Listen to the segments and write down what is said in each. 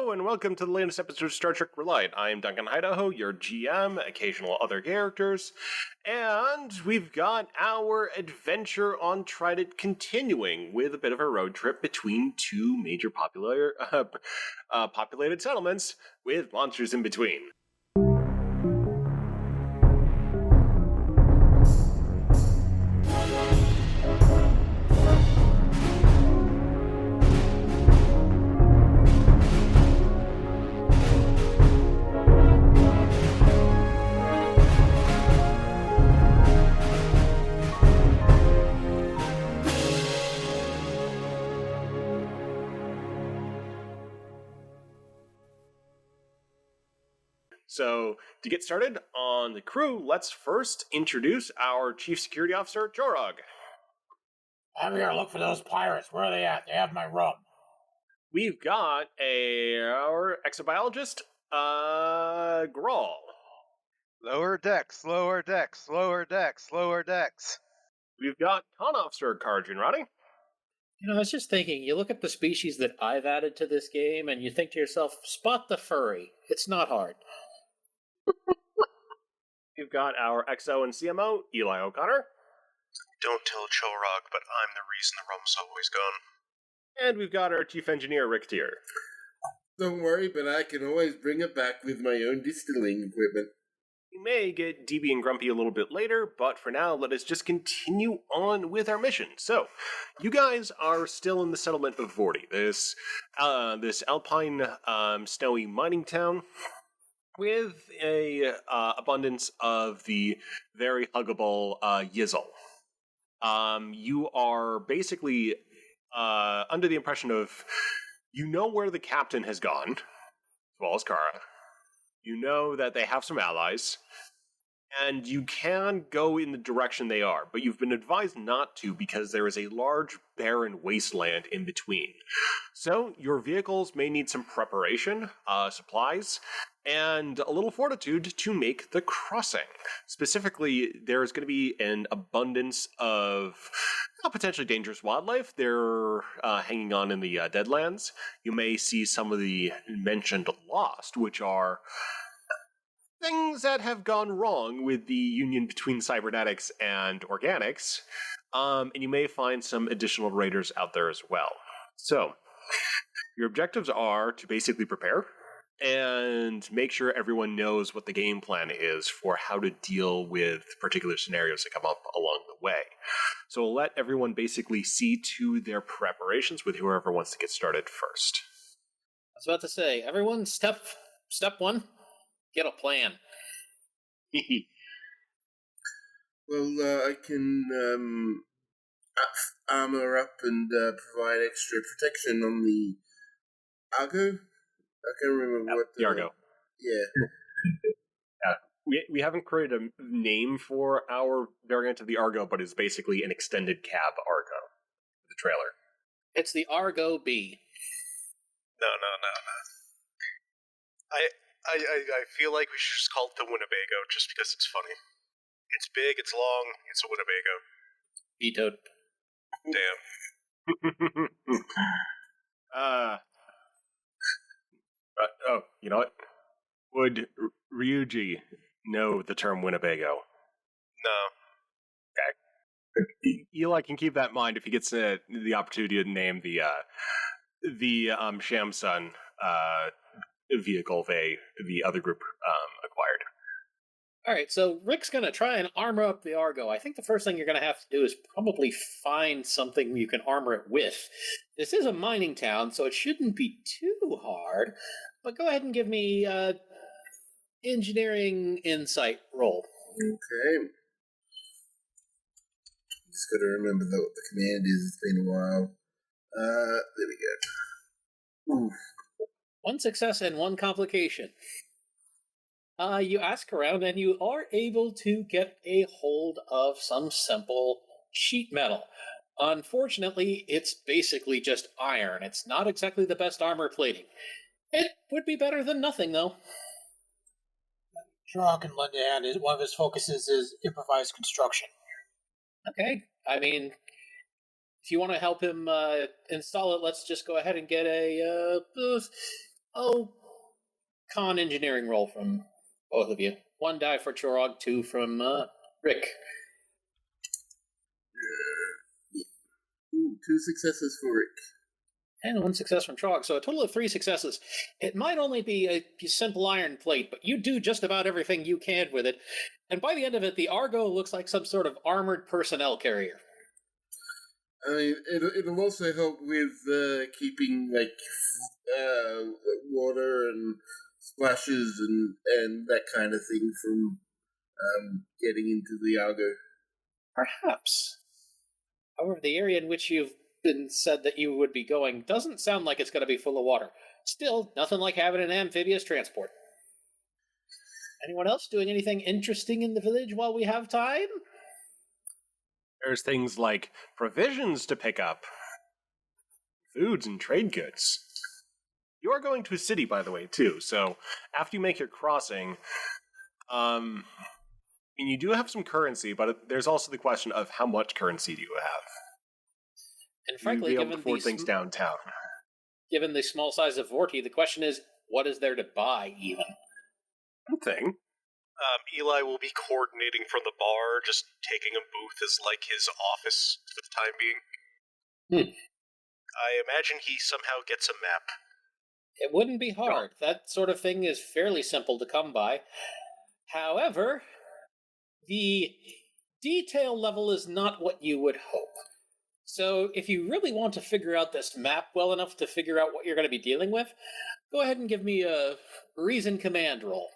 Hello, and welcome to the latest episode of Star Trek Reliant. I am Duncan Idaho, your GM, occasional other characters, and we've got our adventure on Trident continuing with a bit of a road trip between two major populated settlements with monsters in between. So, to get started on the crew, let's first introduce our Chief Security Officer, Jorog. I'm here to look for those pirates. Where are they at? They have my room. We've got our exobiologist, Grawl. Lower decks, lower decks, lower decks, lower decks. We've got Con Officer, Karjun Roddy. I was just thinking, you look at the species that I've added to this game, and you think to yourself, spot the furry. It's not hard. We've got our XO and CMO, Eli O'Connor. Don't tell Chorog, but I'm the reason the rum's always gone. And we've got our Chief Engineer, Rick Tier. Don't worry, but I can always bring it back with my own distilling equipment. We may get DB and Grumpy a little bit later, but for now, let us just continue on with our mission. So, you guys are still in the settlement of Vorti, this alpine, snowy mining town with a abundance of the very huggable Yizzle. You are basically under the impression of, you know where the captain has gone, as well as Kara. You know that they have some allies, and you can go in the direction they are, but you've been advised not to because there is a large barren wasteland in between. So your vehicles may need some preparation, supplies, and a little fortitude to make the crossing. Specifically, there's going to be an abundance of potentially dangerous wildlife. They're hanging on in the Deadlands. You may see some of the mentioned lost, which are things that have gone wrong with the union between cybernetics and organics, and you may find some additional raiders out there as well. So, your objectives are to basically prepare and make sure everyone knows what the game plan is for how to deal with particular scenarios that come up along the way. So we'll let everyone basically see to their preparations with whoever wants to get started first. I was about to say, everyone, step one, get a plan. Well, I can armor up and provide extra protection on the Argo. I can't remember what the Argo. Yeah. We haven't created a name for our variant of the Argo, but it's basically an extended cab Argo. The trailer. It's the Argo B. No. I feel like we should just call it the Winnebago, just because it's funny. It's big, it's long, it's a Winnebago. Vetoed. Damn. Oh, you know what? Would Ryuji know the term Winnebago? No. Okay. Eli can keep that in mind if he gets the opportunity to name the Shamsun vehicle the other group acquired. All right, so Rick's going to try and armor up the Argo. I think the first thing you're going to have to do is probably find something you can armor it with. This is a mining town, so it shouldn't be too hard. But go ahead and give me engineering insight roll. Okay. Just got to remember what the command is. It's been a while. There we go. Oof. One success and one complication. You ask around and you are able to get a hold of some simple sheet metal. Unfortunately, it's basically just iron. It's not exactly the best armor plating. It would be better than nothing, though. Chorog can lend a hand. One of his focuses is improvised construction. Okay. I mean, if you want to help him install it, let's just go ahead and get a Oh, con engineering roll from both of you. 1 die for Chorog, 2 from Rick. Ooh, 2 successes for Rick. And 1 success from Chorog, so a total of 3 successes. It might only be a simple iron plate, but you do just about everything you can with it. And by the end of it, the Argo looks like some sort of armored personnel carrier. I mean, it'll also help with keeping water and splashes and that kind of thing from getting into the Argo. Perhaps. However, the area in which you've been said that you would be going doesn't sound like it's going to be full of water. Still, nothing like having an amphibious transport. Anyone else doing anything interesting in the village while we have time? There's things like provisions to pick up, foods and trade goods. You are going to a city, by the way, too. So after you make your crossing, and you do have some currency, but there's also the question of how much currency do you have? And frankly, be able to afford things downtown. Given the small size of Vorti, the question is, what is there to buy, even? One thing. Eli will be coordinating from the bar, just taking a booth as like his office for the time being. I imagine he somehow gets a map. It wouldn't be hard. That sort of thing is fairly simple to come by. However, the detail level is not what you would hope. So if you really want to figure out this map well enough to figure out what you're going to be dealing with, go ahead and give me a reason command roll.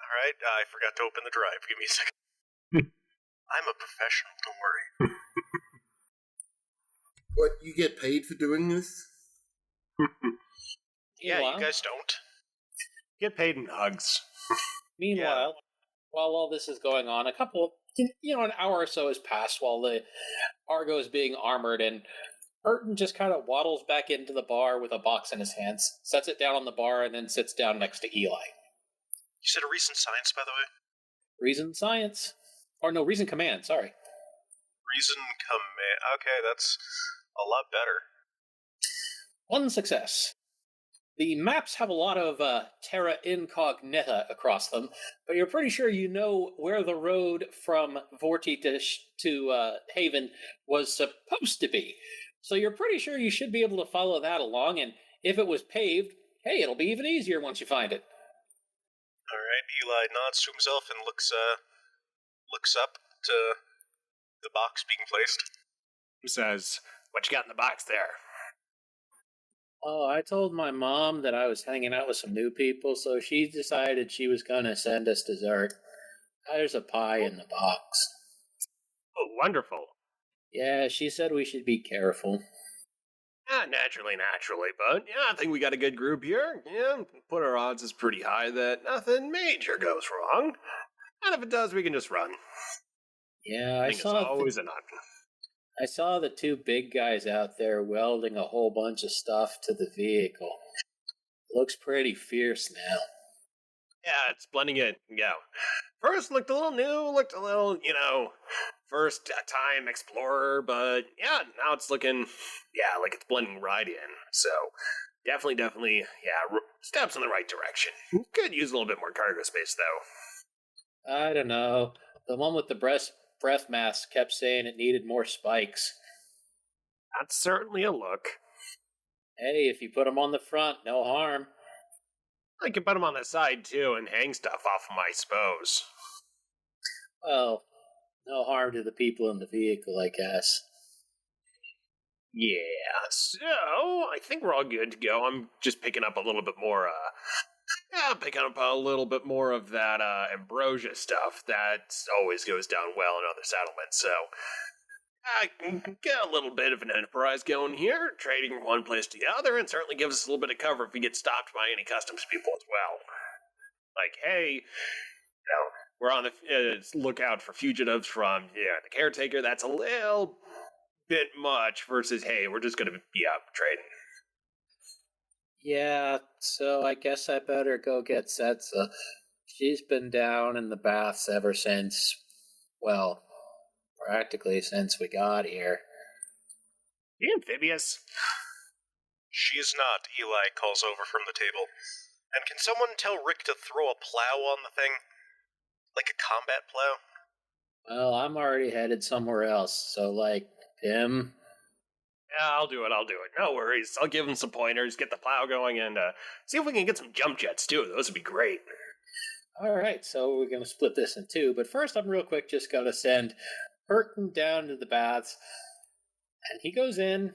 Alright, I forgot to open the drive. Give me a second. I'm a professional, don't worry. What, you get paid for doing this? Yeah, you guys don't. Get paid in hugs. Meanwhile, while all this is going on, an hour or so has passed while the Argo is being armored, and Burton just kind of waddles back into the bar with a box in his hands, sets it down on the bar, and then sits down next to Eli. You said a recent science, by the way? Reason science. Or no, reason command, sorry. Reason command. Okay, that's a lot better. 1 success. The maps have a lot of terra incognita across them, but you're pretty sure you know where the road from Vorti to Haven was supposed to be. So you're pretty sure you should be able to follow that along, and if it was paved, hey, it'll be even easier once you find it. Alright, Eli nods to himself and looks up to the box being placed. He says, "What you got in the box there?" Oh, I told my mom that I was hanging out with some new people, so she decided she was going to send us dessert. There's a pie in the box. Oh, wonderful. Yeah, she said we should be careful. Yeah, naturally, but yeah, I think we got a good group here. Yeah, put our odds as pretty high that nothing major goes wrong. And if it does, we can just run. Yeah, I think it's always an option. I saw the 2 big guys out there welding a whole bunch of stuff to the vehicle. Looks pretty fierce now. Yeah, it's blending it. Yeah. First looked a little new, looked a little, first time explorer, but yeah, now it's looking, like it's blending right in. So definitely, steps in the right direction. Could use a little bit more cargo space, though. I don't know. The one with the breath mask kept saying it needed more spikes. That's certainly a look. Hey, if you put them on the front, no harm. I can put them on the side, too, and hang stuff off them, I suppose. Well, no harm to the people in the vehicle, I guess. Yeah, so I think we're all good to go. I'm just picking up a little bit more, of that ambrosia stuff that always goes down well in other settlements, so I can get a little bit of an enterprise going here, trading from one place to the other, and certainly gives us a little bit of cover if we get stopped by any customs people as well. Like, hey, we're on the lookout for fugitives from the caretaker. That's a little bit much versus, hey, we're just going to be out trading. Yeah, so I guess I better go get Setsa. She's been down in the baths ever since, well, practically since we got here. You amphibious? She is not, Eli calls over from the table. And can someone tell Rick to throw a plow on the thing? Like a combat plow? Well, I'm already headed somewhere else, so, Pim. Yeah, I'll do it. No worries. I'll give him some pointers, get the plow going, and see if we can get some jump jets, too. Those would be great. All right, so we're going to split this in two, but first I'm real quick just going to send Burton down to the baths, and he goes in,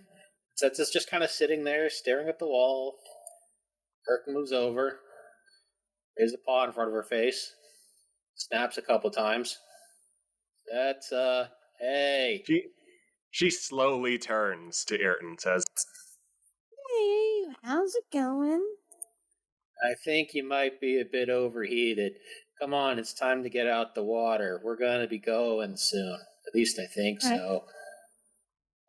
sets us just kind of sitting there, staring at the wall. Burton moves over, raises a paw in front of her face, snaps a couple times. That's, hey. She slowly turns to Ayrton and says, Hey, how's it going? I think you might be a bit overheated. Come on, it's time to get out the water. We're going to be going soon. At least I think so.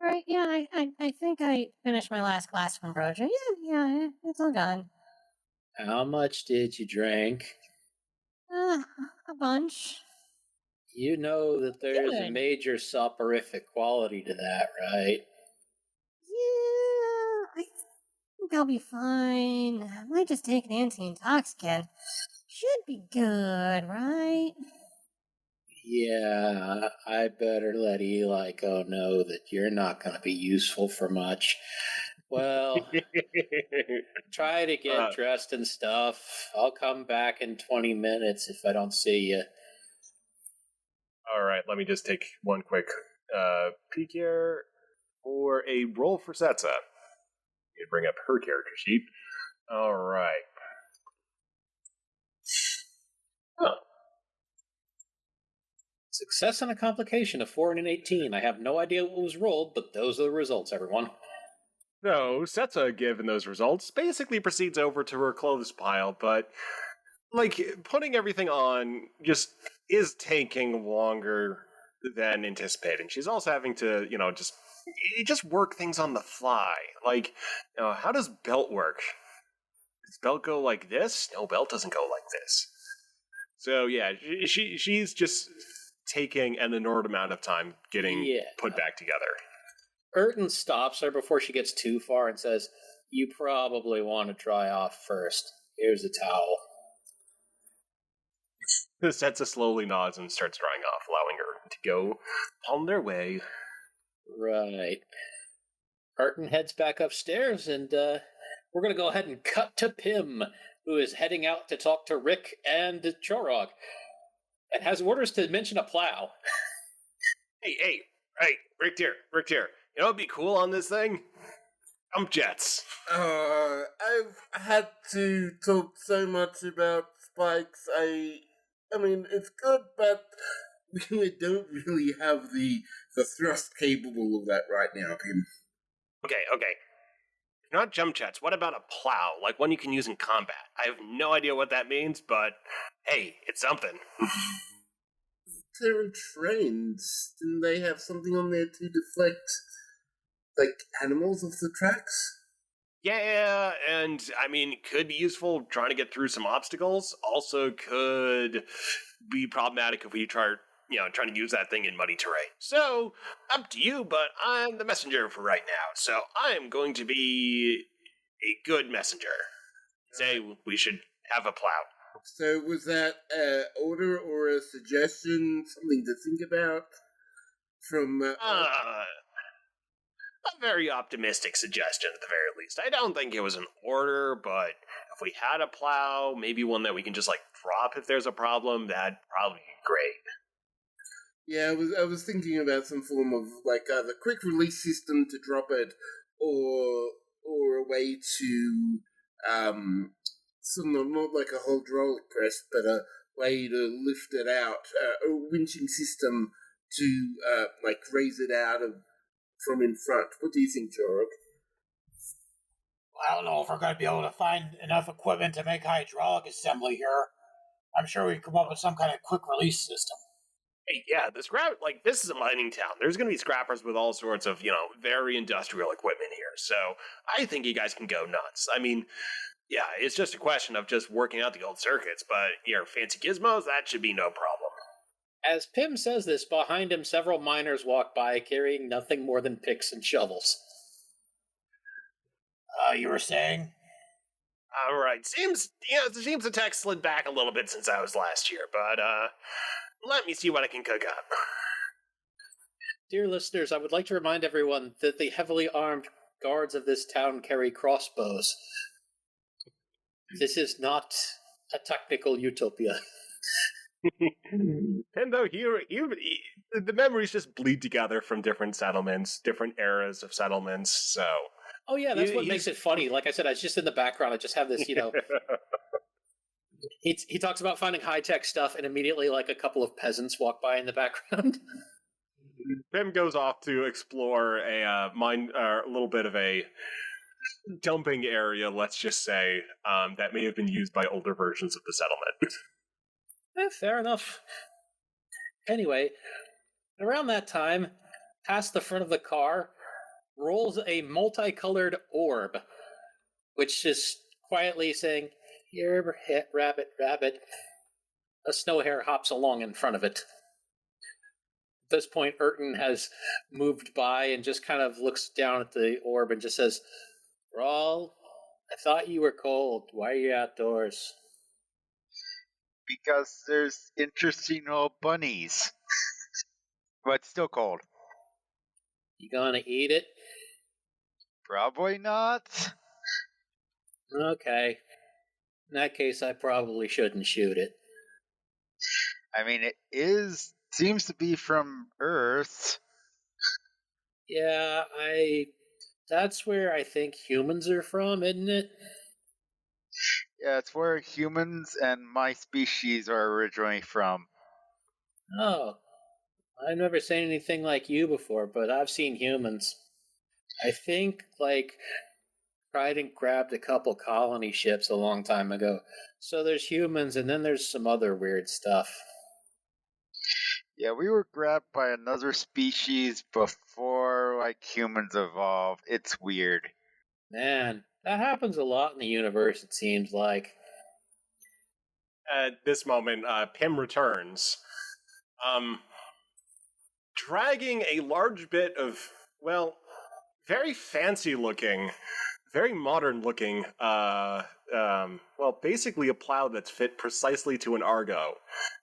Right, yeah, I think I finished my last glass of ambrosia. Yeah, it's all gone. How much did you drink? A bunch. You know that there's a Good. major soporific quality to that, right? Yeah, I think I'll be fine. I might just take an anti-intoxicant. Should be good, right? Yeah, I better let Eli know that you're not going to be useful for much. Well, try to get dressed and stuff. I'll come back in 20 minutes if I don't see you. all right, let me just take one quick peek here for a roll for Setsa. You bring up her character sheet. All right. Huh. Success and a complication of 4 and an 18. I have no idea what was rolled, but those are the results, everyone. So, Setsa, given those results, basically proceeds over to her clothes pile, but, putting everything on just is taking longer than anticipated. She's also having to, just work things on the fly. How does belt work? Does belt go like this? No, belt doesn't go like this. So, yeah, she's just taking an inordinate amount of time getting put back together. Burton stops her before she gets too far and says, "You probably want to dry off first. Here's a towel." Setsa slowly nods and starts drying off, allowing her to go on their way. Right. Burton heads back upstairs, and we're going to go ahead and cut to Pim, who is heading out to talk to Rick and Chorog, and has orders to mention a plow. Hey, Rick here. You know what'd be cool on this thing? Jump jets. I've had to talk so much about spikes. I mean, it's good, but we don't really have the thrust capable of that right now, Kim. Okay. Not jump jets. What about a plow? Like one you can use in combat. I have no idea what that means, but hey, it's something. They're trains. Didn't they have something on there to deflect, animals off the tracks? Yeah, and could be useful trying to get through some obstacles. Also could be problematic if we trying to use that thing in muddy terrain. So, up to you, but I'm the messenger for right now. So, I'm going to be a good messenger. Say we should have a plow. So, was that an order or a suggestion, something to think about from... A very optimistic suggestion, at the very least. I don't think it was an order, but if we had a plow, maybe one that we can just, drop if there's a problem, that'd probably be great. Yeah, I was thinking about some form of, the quick release system to drop it, or a way to, not like a hydraulic press, but a way to lift it out, a winching system to, raise it out from in front. What do you think, Jorog? Well, I don't know if we're going to be able to find enough equipment to make hydraulic assembly here. I'm sure we can come up with some kind of quick release system. Hey, yeah, this is a mining town. There's going to be scrappers with all sorts of, very industrial equipment here. So I think you guys can go nuts. Yeah, it's just a question of just working out the old circuits, but your fancy gizmos, that should be no problem. As Pim says this, behind him several miners walk by carrying nothing more than picks and shovels. You were saying? All right. Seems the tech slid back a little bit since I was last here, but let me see what I can cook up. Dear listeners, I would like to remind everyone that the heavily armed guards of this town carry crossbows. This is not a technical utopia. And though the memories just bleed together from different settlements, different eras of settlements. So, Oh yeah, that's what makes it funny. Like I said, I was just in the background. I just have this, he talks about finding high-tech stuff, and immediately, like, a couple of peasants walk by in the background. Pim goes off to explore a little bit of a dumping area. Let's just say that may have been used by older versions of the settlement. Fair enough. Anyway, around that time, past the front of the car, rolls a multicolored orb, which is quietly saying, "Here, hit, rabbit, rabbit." A snow hare hops along in front of it. At this point, Urton has moved by and just kind of looks down at the orb and just says, "Rawl, I thought you were cold. Why are you outdoors?" Because there's interesting old bunnies. But still cold. You gonna eat it? Probably not. Okay. In that case, I probably shouldn't shoot it. I mean, seems to be from Earth. Yeah, that's where I think humans are from, isn't it? Yeah, it's where humans and my species are originally from. Oh, I've never seen anything like you before, but I've seen humans. I think, Trident grabbed a couple colony ships a long time ago. So there's humans, and then there's some other weird stuff. Yeah, we were grabbed by another species before, humans evolved. It's weird. Man, that happens a lot in the universe, it seems like. At this moment, Pim returns, dragging a large bit of, very fancy-looking, very modern-looking, basically a plow that's fit precisely to an Argo.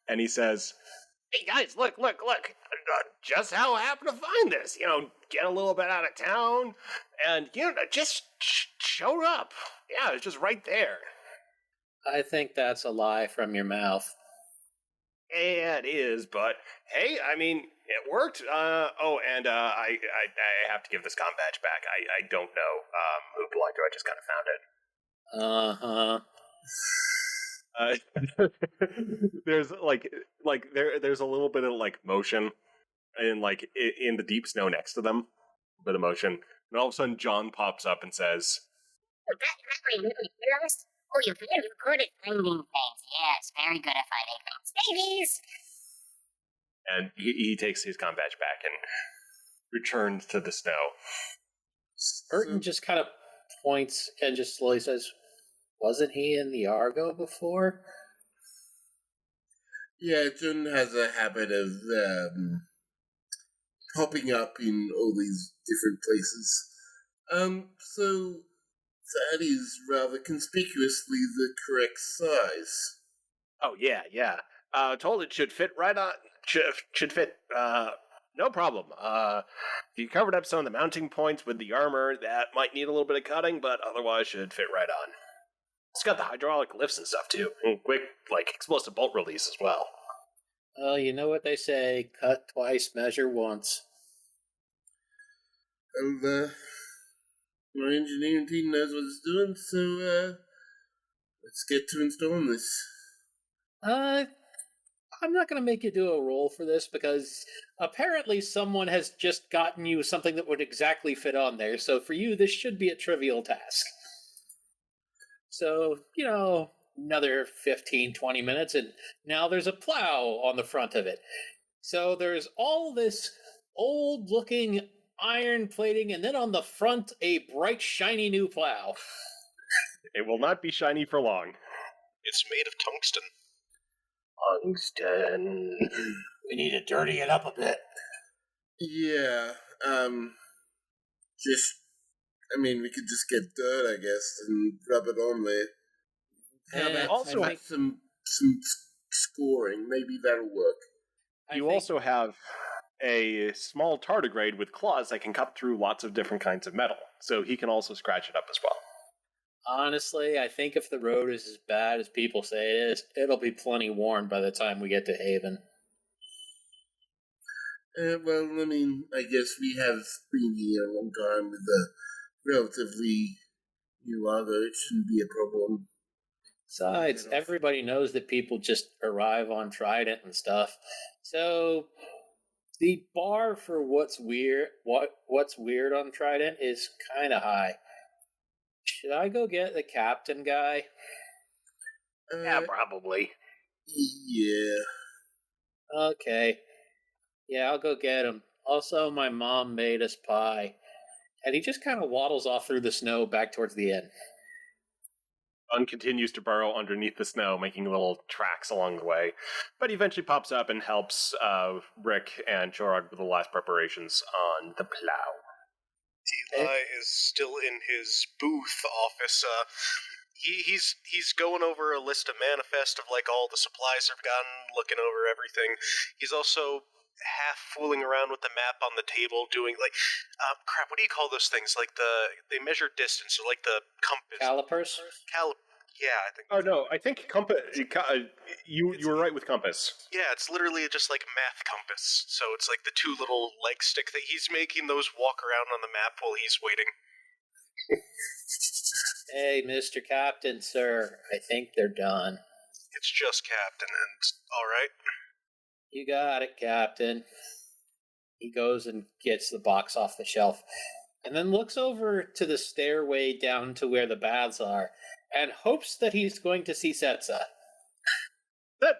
And he says, "Hey guys, look! Just how I happen to find this. Get a little bit out of town, and just showed up. Yeah, it's just right there." I think that's a lie from your mouth. Yeah, it is, but hey, I mean, it worked. I have to give this comm badge back. I don't know who it belonged to. I just kind of found it. There's a little bit of motion in the deep snow next to them, a bit of motion, and all of a sudden John pops up and says, Oh, that really fearless. Oh, you're very good at finding things. Yes, very good at finding things. Babies! and he takes his comm badge back and returns to the snow. Burton just kind of points and just slowly says, "Wasn't he in the Argo before?" Yeah, Jun has a habit of popping up in all these different places. So that is rather conspicuously the correct size. Oh yeah. Told it should fit right on. Should fit. No problem. If you covered up some of the mounting points with the armor, that might need a little bit of cutting, but otherwise should fit right on. It's got the hydraulic lifts and stuff too. And quick, explosive bolt release as well. Well, you know what they say, cut twice, measure once. And my engineering team knows what it's doing, so let's get to installing this. I'm not going to make you do a roll for this because apparently someone has just gotten you something that would exactly fit on there. So for you, this should be a trivial task. So, another 15, 20 minutes, and now there's a plow on the front of it. So there's all this old-looking iron plating, and then on the front, a bright, shiny new plow. It will not be shiny for long. It's made of tungsten. Tungsten. We need to dirty it up a bit. Yeah, just I mean, we could just get dirt, I guess, and rub it on there. How And about also some scoring? Maybe that'll work. You also have a small tardigrade with claws that can cut through lots of different kinds of metal, so he can also scratch it up as well. Honestly, I think if the road is as bad as people say it is, it'll be plenty worn by the time we get to Haven. Well, I mean, I guess we have been here a long time with a relatively new auto. It shouldn't be a problem. Besides, everybody knows that people just arrive on Trident and stuff. So the bar for what's weird on Trident is kind of high. Should I go get the captain guy? Yeah, probably. Yeah. Okay. Yeah, I'll go get him. Also, my mom made us pie. And he just kind of waddles off through the snow back towards the inn. Bun continues to burrow underneath the snow, making little tracks along the way, but he eventually pops up and helps Rick and Chorog with the last preparations on the plow. Eli is still in his booth office. He's going over a list of manifest of like all the supplies they've gotten, looking over everything. He's also half fooling around with the map on the table, doing like crap. What do you call those things? Like they measure distance, or like the compass. Calipers? Yeah, I think. Oh no, I think compass. You were right with compass. Yeah, it's literally just like math compass. So it's like the two little leg stick that he's making those walk around on the map while he's waiting. Hey, Mr. Captain, sir. I think they're done. It's just Captain, and all right. You got it, Captain. He goes and gets the box off the shelf, and then looks over to the stairway down to where the baths are, and hopes that he's going to see Setsa.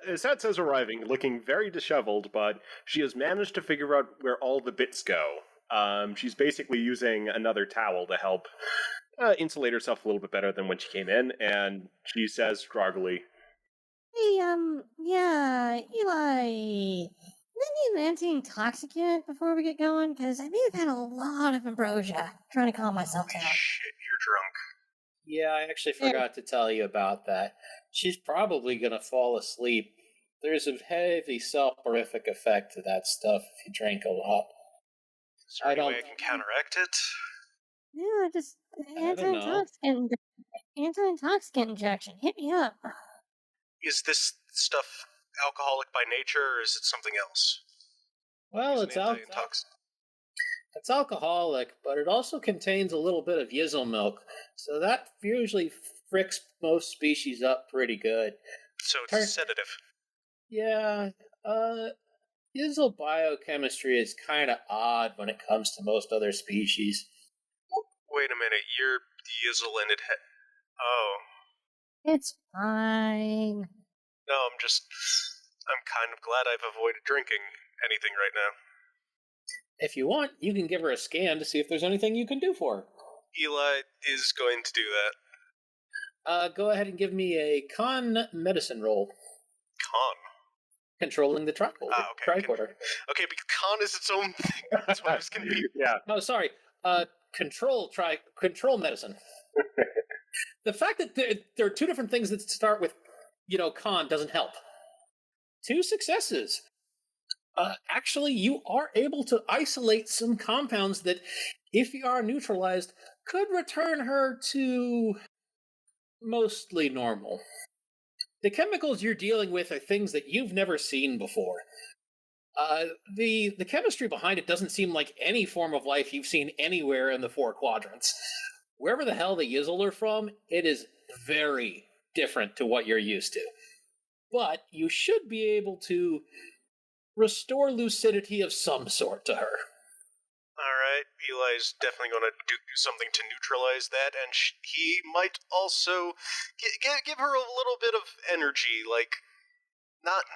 Setsa's arriving, looking very disheveled, but she has managed to figure out where all the bits go. She's basically using another towel to help insulate herself a little bit better than when she came in, and she says groggily, Hey, yeah, Eli. Didn't you anti-intoxicant before we get going? Because I may have had a lot of ambrosia. Trying to calm myself down. Shit, you're drunk. Yeah, I actually forgot to tell you about that. She's probably going to fall asleep. There's a heavy soporific effect to that stuff if you drink a lot. Is there any way I can counteract it? Yeah, just anti-intoxicant injection. Hit me up. Is this stuff alcoholic by nature, or is it something else? Well, it's alcoholic, but it also contains a little bit of yizzle milk, so that usually fricks most species up pretty good. So it's a sedative. Yeah, yizzle biochemistry is kind of odd when it comes to most other species. Wait a minute, you're yizzle and it Oh. It's fine. No, I'm kind of glad I've avoided drinking anything right now. If you want, you can give her a scan to see if there's anything you can do for her. Eli is going to do that. Go ahead and give me a con medicine roll. Con? Controlling the tricorder. Okay, because con is its own thing. That's why I was confused. Yeah. No, sorry. Control medicine. The fact that there are two different things that start with, con doesn't help. 2 successes. Actually, you are able to isolate some compounds that, if you are neutralized, could return her to mostly normal. The chemicals you're dealing with are things that you've never seen before. The chemistry behind it doesn't seem like any form of life you've seen anywhere in the 4 quadrants. Wherever the hell the Yizzle are from, it is very different to what you're used to. But you should be able to restore lucidity of some sort to her. Alright, Eli's definitely going to do something to neutralize that, and he might also give her a little bit of energy, like, not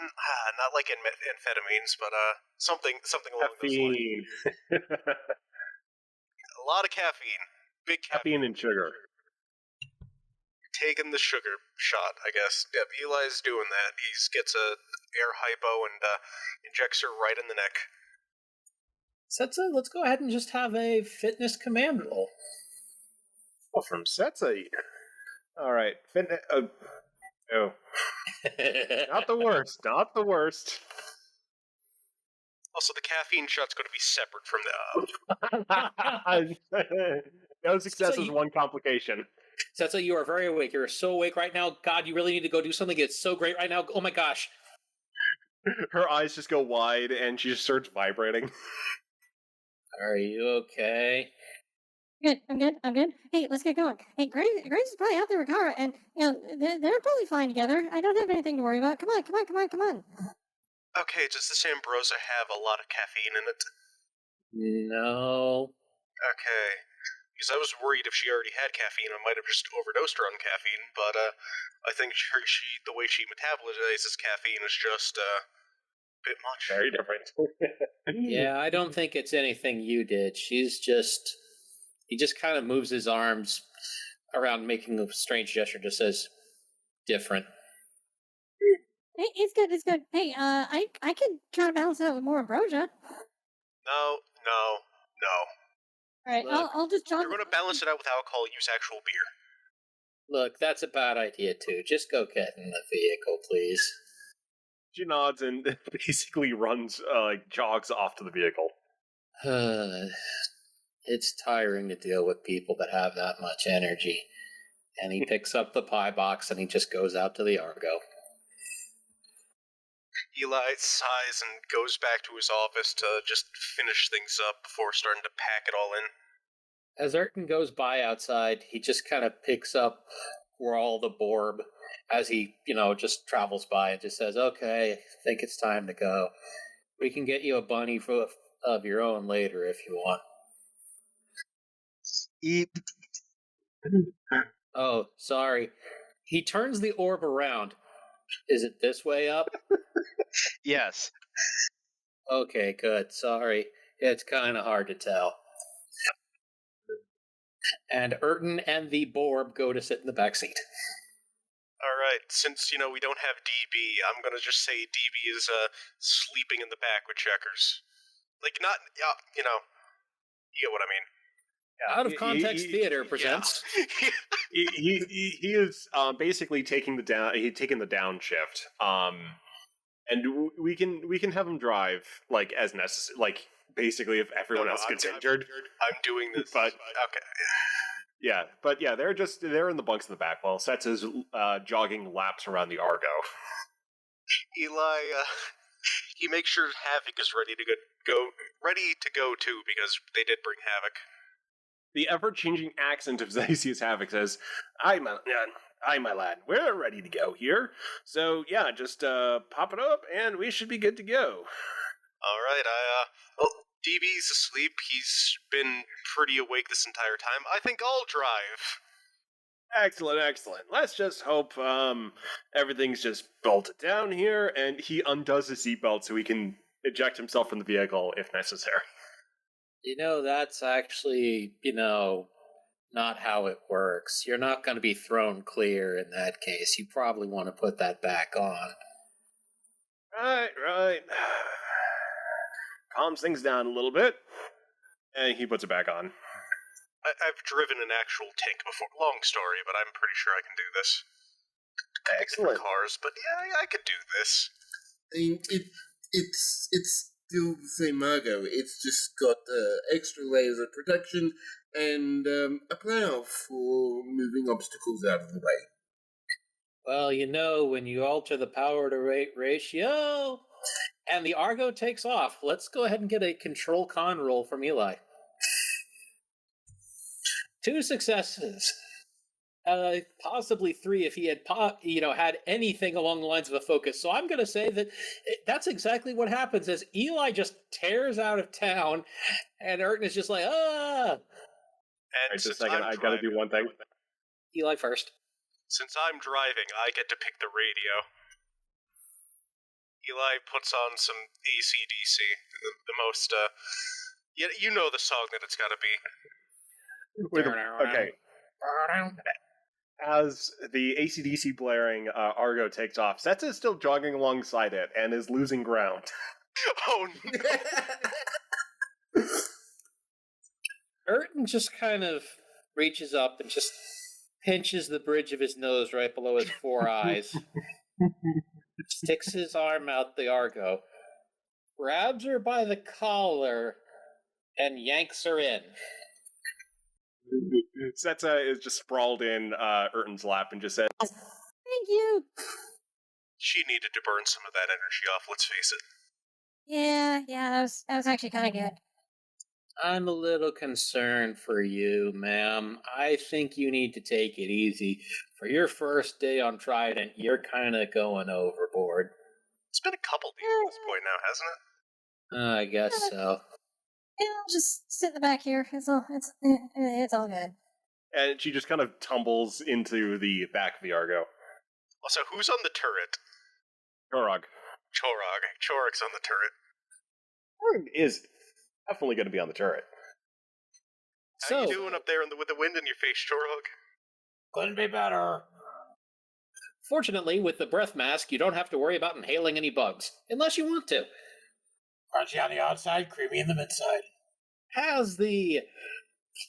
like amphetamines, but something along those lines. A lot of caffeine. Big caffeine and sugar. Taking the sugar shot, I guess. Yep, Eli's doing that. He gets a air hypo and injects her right in the neck. Setsa, let's go ahead and just have a fitness command roll. Well, from Setsa. All right. Oh. Not the worst. Not the worst. Also, the caffeine shot's going to be separate from the... No success So is you- one complication. Setsa, you are very awake. You're so awake right now. God, you really need to go do something. It's so great right now. Oh my gosh. Her eyes just go wide, and she just starts vibrating. Are you okay? Good, I'm good. Hey, let's get going. Hey, Grace is probably out there with Kara, and, they're probably fine together. I don't have anything to worry about. Come on. Okay, does this Ambrosia have a lot of caffeine in it? No. Okay. Because I was worried if she already had caffeine, I might have just overdosed her on caffeine, but I think the way she metabolizes caffeine is just a bit much. Very different. Yeah, I don't think it's anything you did. He just kind of moves his arms around, making a strange gesture, just says, different. Hey, it's good. Hey, I can try to balance it out with more ambrosia. No. All right, Look, I'll just jog. You're going to balance it out with alcohol, use actual beer. Look, that's a bad idea, too. Just go get in the vehicle, please. She nods and basically runs, jogs off to the vehicle. It's tiring to deal with people that have that much energy. And he picks up the pie box and he just goes out to the Argo. Eli sighs and goes back to his office to just finish things up before starting to pack it all in. As Erton goes by outside, he just kind of picks up all the Borb as he, just travels by and just says, okay, I think it's time to go. We can get you a bunny of your own later if you want. Eep. Oh, sorry. He turns the orb around. Is it this way up? Yes. Okay, good. Sorry. It's kind of hard to tell. And Erton and the Borb go to sit in the back seat. Alright, since, we don't have DB, I'm gonna just say DB is, sleeping in the back with Checkers. Like, not, you get what I mean. Yeah, Out of Context Theater presents. Yeah. he is basically taking the downshift. And we can have him drive as necessary. Basically, if everyone else gets injured. I'm doing this. But okay. Yeah, they're in the bunks in the back while Sets is jogging laps around the Argo. Eli, he makes sure Havoc is ready to go too, because they did bring Havoc. The ever-changing accent of Zacius Havoc says, Aye, my lad, we're ready to go here. So, yeah, just pop it up, and we should be good to go. Alright, DB's asleep. He's been pretty awake this entire time. I think I'll drive. Excellent. Let's just hope everything's just bolted down here, and he undoes his seatbelt so he can eject himself from the vehicle if necessary. That's actually, not how it works. You're not going to be thrown clear in that case. You probably want to put that back on. Right. Calms things down a little bit, and he puts it back on. I've driven an actual tank before. Long story, but I'm pretty sure I can do this. Excellent. Cars, but yeah, I could do this. I mean, it's still the same Argo. It's just got extra layers of protection and a plow for moving obstacles out of the way. Well, when you alter the power to rate ratio, and the Argo takes off, let's go ahead and get a control con roll from Eli. 2 successes. Possibly 3 if he had had anything along the lines of a focus. So I'm going to say that's exactly what happens as Eli just tears out of town, and Erton is just like, ah! And just a second, I gotta do one thing. Eli first. Since I'm driving, I get to pick the radio. Eli puts on some AC/DC, the most, you know the song that it's gotta be. Okay. As the AC/DC blaring Argo takes off, Setsa is still jogging alongside it and is losing ground. Oh no! Erton just kind of reaches up and just pinches the bridge of his nose right below his four eyes, sticks his arm out the Argo, grabs her by the collar, and yanks her in. Setsa is just sprawled in Urton's lap and just says, Thank you. She needed to burn some of that energy off, let's face it. Yeah, that was actually kind of good. I'm a little concerned for you, ma'am. I think you need to take it easy. For your first day on Trident, you're kind of going overboard. It's been a couple days at this point now, hasn't it? I guess so. Yeah, I'll just sit in the back here. It's all good. and she just kind of tumbles into the back of the Argo. Also, who's on the turret? Chorog. Chorog's on the turret. Chorog is definitely going to be on the turret. How you doing up there with the wind in your face, Chorog? Couldn't be better. Fortunately, with the breath mask, you don't have to worry about inhaling any bugs, unless you want to. Crunchy on the outside, creamy in the midside. As the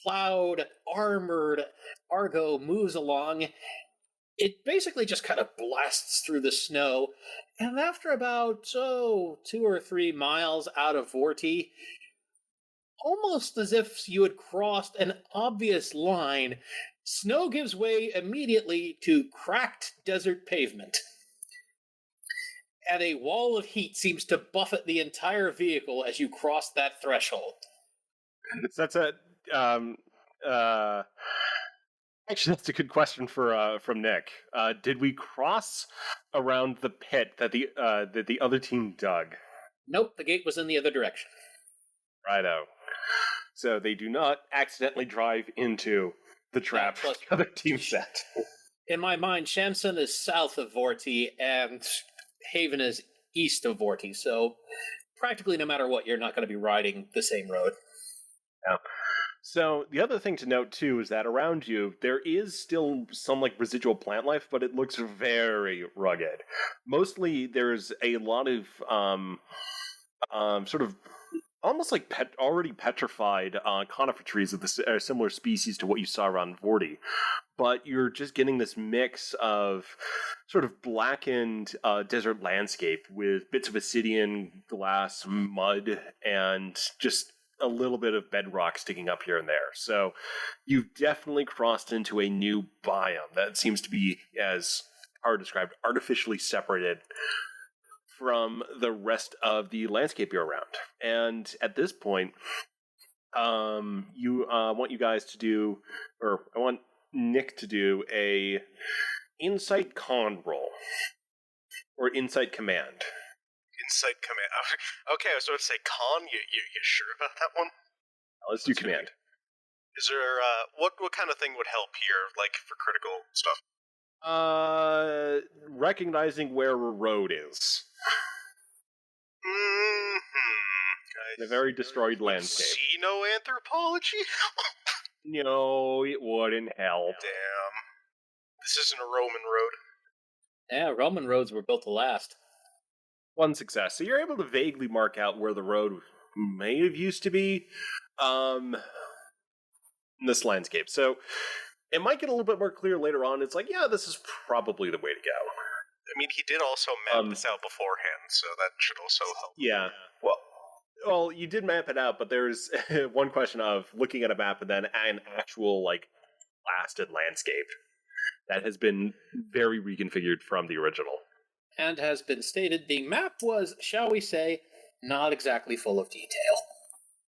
cloud armored Argo moves along, it basically just kind of blasts through the snow, and after about 2 or 3 miles out of Vorti, almost as if you had crossed an obvious line, snow gives way immediately to cracked desert pavement. And a wall of heat seems to buffet the entire vehicle as you cross that threshold. That's a actually, that's a good question from Nick. Did we cross around the pit that the other team dug? Nope, the gate was in the other direction. Righto. So they do not accidentally drive into the trap plus- the other team set. In my mind, Shamsun is south of Vorti, and Haven is east of Vorti, so practically no matter what, you're not going to be riding the same road. Yeah. So the other thing to note too is that around you there is still some like residual plant life, but it looks very rugged. Mostly there's a lot of sort of almost like already petrified conifer trees of the similar species to what you saw around Vorti. But you're just getting this mix of sort of blackened desert landscape with bits of obsidian, glass, mud, and just a little bit of bedrock sticking up here and there. So you've definitely crossed into a new biome that seems to be, as Hard described, artificially separated from the rest of the landscape you're around. And at this point, I want you guys to do, or I want Nick to do a insight con roll, or insight command. Insight command. Okay, I was about to say con. You sure about that one? Let's do command. Is there what kind of thing would help here, like for critical stuff? Recognizing where a road is. In a very destroyed landscape. Xenoanthropology? No, it wouldn't help. Damn. This isn't a Roman road. Yeah, Roman roads were built to last. One success. So you're able to vaguely mark out where the road may have used to be in this landscape. So it might get a little bit more clear later on. It's like, yeah, this is probably the way to go. I mean, he did also map this out beforehand, so that should also help. Yeah. Well, you did map it out, but there's one question of looking at a map and then an actual, like, blasted landscape that has been very reconfigured from the original. And has been stated, the map was, shall we say, not exactly full of detail.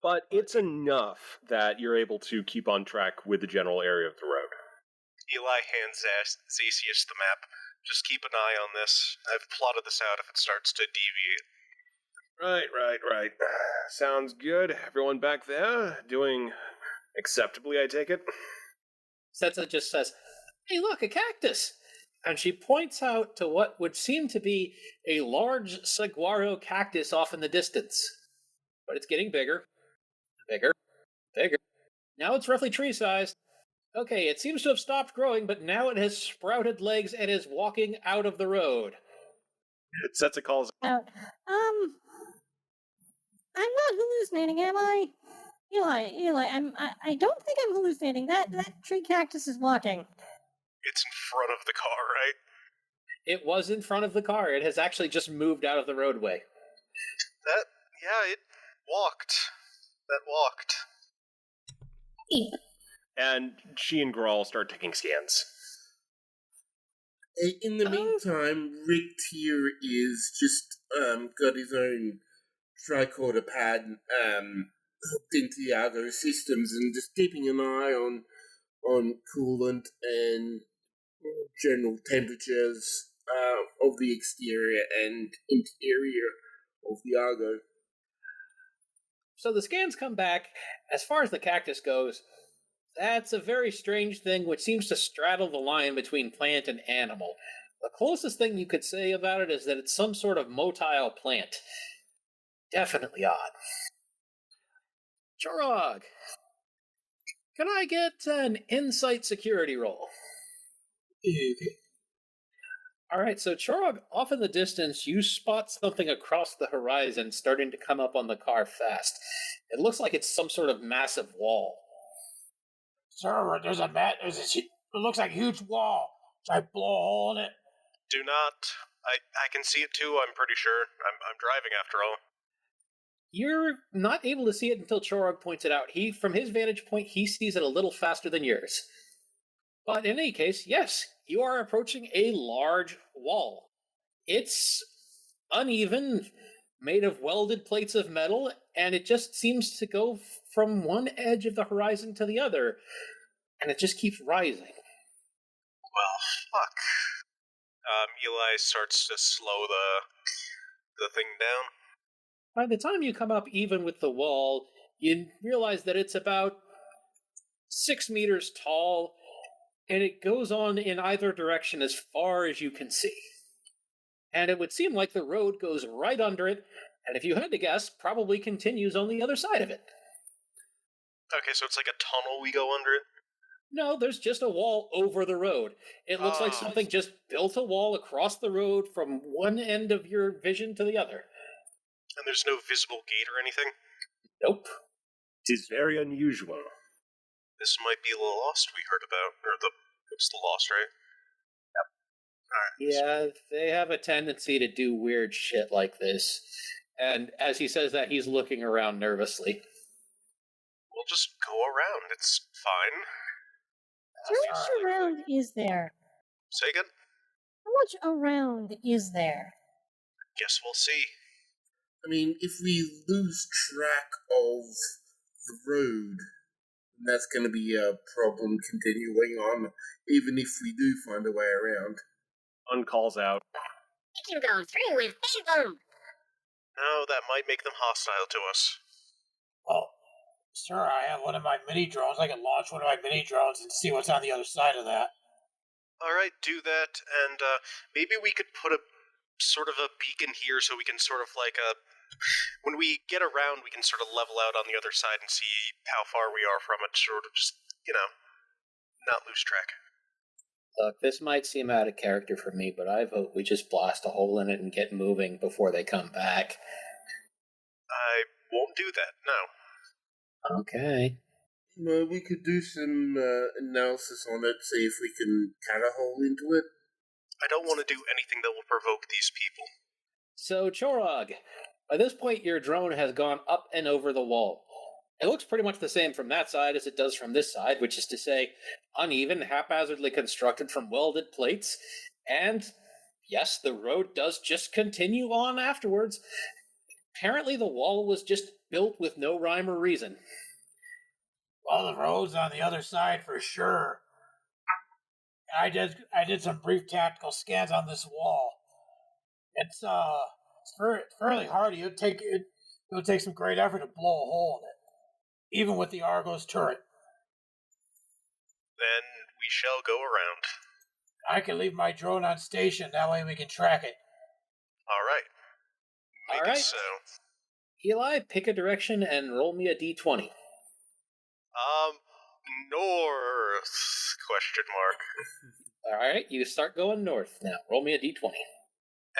But it's enough that you're able to keep on track with the general area of the road. Eli hands Zacius the map. Just keep an eye on this. I've plotted this out if it starts to deviate. Right. Sounds good. Everyone back there doing acceptably, I take it? Setsa just says, "Hey, look, a cactus!" And she points out to what would seem to be a large saguaro cactus off in the distance. But it's getting bigger. Bigger. Now it's roughly tree-sized. Okay, it seems to have stopped growing, but now it has sprouted legs and is walking out of the road. Setsa calls I'm not hallucinating, am I? Eli, I don't think I'm hallucinating. That tree cactus is walking. It's in front of the car, right? It was in front of the car. It has actually just moved out of the roadway. Yeah, it walked. That walked. And she and Grawl start taking scans. In the meantime, Rick here is just got his own tricorder pad hooked into the Argo systems and just keeping an eye on coolant and general temperatures of the exterior and interior of the Argo. So the scans come back. As far as the cactus goes, that's a very strange thing which seems to straddle the line between plant and animal. The closest thing you could say about it is that it's some sort of motile plant. Definitely odd. Chorog, can I get an insight security roll? Okay. Alright, so Chorog, off in the distance, you spot something across the horizon starting to come up on the car fast. It looks like it's some sort of massive wall. Sir, it looks like a huge wall. Should I blow a hole in it? Do not. I can see it too, I'm pretty sure. I'm driving after all. You're not able to see it until Chorog points it out. From his vantage point, he sees it a little faster than yours. But in any case, yes, you are approaching a large wall. It's uneven, made of welded plates of metal, and it just seems to go from one edge of the horizon to the other, and it just keeps rising. Well, fuck. Eli starts to slow the thing down. By the time you come up even with the wall, you realize that it's about 6 meters tall, and it goes on in either direction as far as you can see. And it would seem like the road goes right under it, and if you had to guess, probably continues on the other side of it. Okay, so it's like a tunnel we go under it? No, there's just a wall over the road. It looks like Oh. something just built a wall across the road from one end of your vision to the other. And there's no visible gate or anything? Nope. It is very unusual. This might be the Lost we heard about. It was the Lost, right? Yep. Alright. Yeah, they have a tendency to do weird shit like this. And as he says that, he's looking around nervously. We'll just go around. It's fine. How much around is there? Say again? How much around is there? Guess we'll see. I mean, if we lose track of the road, that's going to be a problem continuing on, even if we do find a way around. One calls out. You can go through with anything. No, that might make them hostile to us. Well, sir, I have one of my mini drones. I can launch one of my mini drones and see what's on the other side of that. Alright, do that, and maybe we could put a sort of a beacon here so we can sort of when we get around, we can sort of level out on the other side and see how far we are from it, sort of just, not lose track. Look, this might seem out of character for me, but I vote we just blast a hole in it and get moving before they come back. I won't do that, no. Okay. Well, we could do some analysis on it, see if we can cut a hole into it. I don't want to do anything that will provoke these people. So, Chorog, by this point your drone has gone up and over the wall. It looks pretty much the same from that side as it does from this side, which is to say, uneven, haphazardly constructed from welded plates. And, yes, the road does just continue on afterwards. Apparently the wall was just built with no rhyme or reason. Well, the road's on the other side for sure. I did some brief tactical scans on this wall. It's fairly hard. It would take some great effort to blow a hole in it, even with the Argo's turret. Then we shall go around. I can leave my drone on station. That way we can track it. All right. Make All right. it so. Eli, pick a direction and roll me a d20. North? Question mark. All right, you start going north now. Roll me a d20.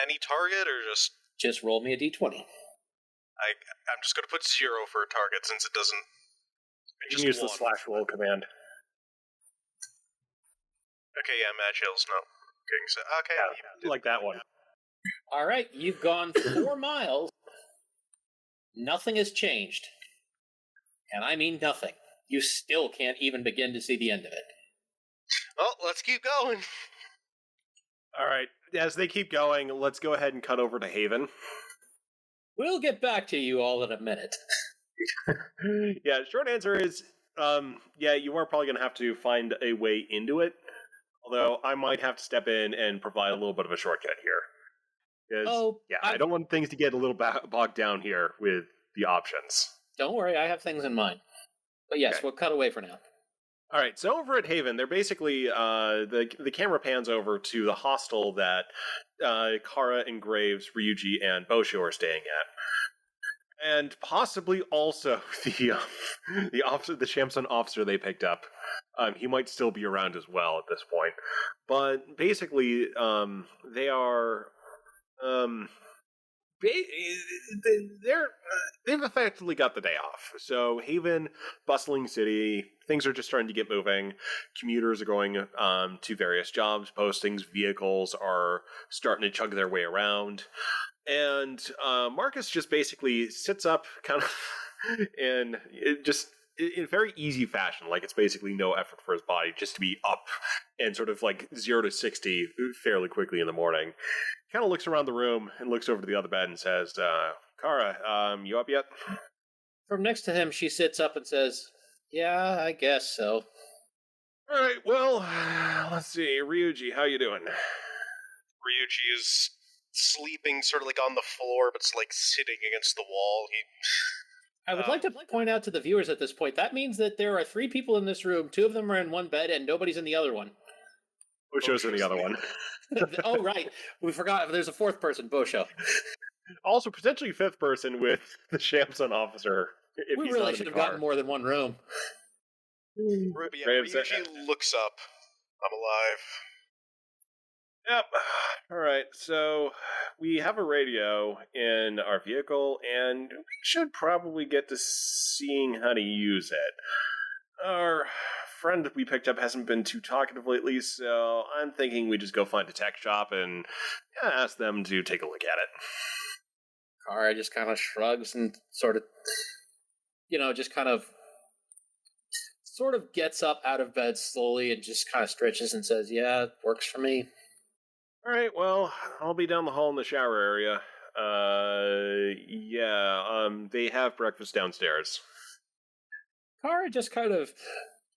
Any target or just... Just roll me a d20. I'm just going to put 0 for a target since it doesn't You can use the slash roll command. Okay, yeah, Magill's not working, so... Okay, Yeah, like that one. All right, you've gone 4 miles. Nothing has changed. And I mean nothing. You still can't even begin to see the end of it. Well, let's keep going. All right, as they keep going, let's go ahead and cut over to Haven. We'll get back to you all in a minute. Yeah, short answer is, yeah, you are probably going to have to find a way into it. Although I might have to step in and provide a little bit of a shortcut here. I don't want things to get a little bogged down here with the options. Don't worry, I have things in mind. But yes, Okay. We'll cut away for now. All right, so over at Haven, they're basically the camera pans over to the hostel that Kara and Graves, Ryuji, and Bosho are staying at, and possibly also the Shamsun officer they picked up. He might still be around as well at this point, but basically, they've effectively got the day off. So Haven, bustling city, things are just starting to get moving. Commuters are going to various jobs postings. Vehicles are starting to chug their way around. And Marcus just basically sits up kind of and in very easy fashion, like it's basically no effort for his body just to be up and sort of like 0 to 60 fairly quickly in the morning. Kind of looks around the room and looks over to the other bed and says, Kara, you up yet? From next to him, she sits up and says, yeah, I guess so. All right, well, let's see. Ryuji, how you doing? Ryuji is sleeping sort of like on the floor, but it's like sitting against the wall. I would like to point out to the viewers at this point, that means that there are 3 people in this room, 2 of them are in one bed, and nobody's in the other one. Bosho's in the other one. Oh, right. We forgot there's a 4th person, Bosho. Also, potentially 5th person with the Shamsun officer. We really should have gotten more than one room. Right, but yeah, Ryuji looks up. I'm alive. Yep. All right, so we have a radio in our vehicle, and we should probably get to seeing how to use it. Our friend we picked up hasn't been too talkative lately, so I'm thinking we just go find a tech shop and ask them to take a look at it. Kara just kind of shrugs and sort of, just kind of gets up out of bed slowly and just kind of stretches and says, yeah, it works for me. All right, well, I'll be down the hall in the shower area. They have breakfast downstairs. Kara just kind of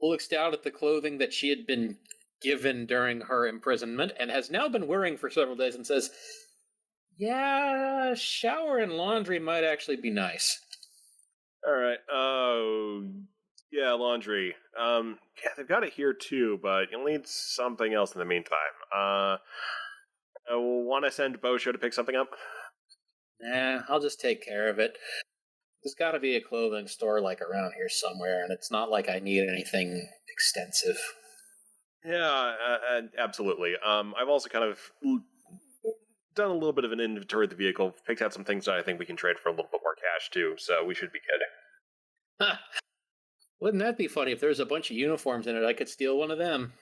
looks down at the clothing that she had been given during her imprisonment and has now been wearing for several days and says, yeah, shower and laundry might actually be nice. All right, yeah, laundry. They've got it here too, but you'll need something else in the meantime. Want to send Bosho to pick something up? Nah, I'll just take care of it. There's got to be a clothing store like around here somewhere, and it's not like I need anything extensive. Yeah, absolutely. I've also kind of done a little bit of an inventory of the vehicle, picked out some things that I think we can trade for a little bit more cash too, so we should be good. Wouldn't that be funny if there's a bunch of uniforms in it? I could steal one of them.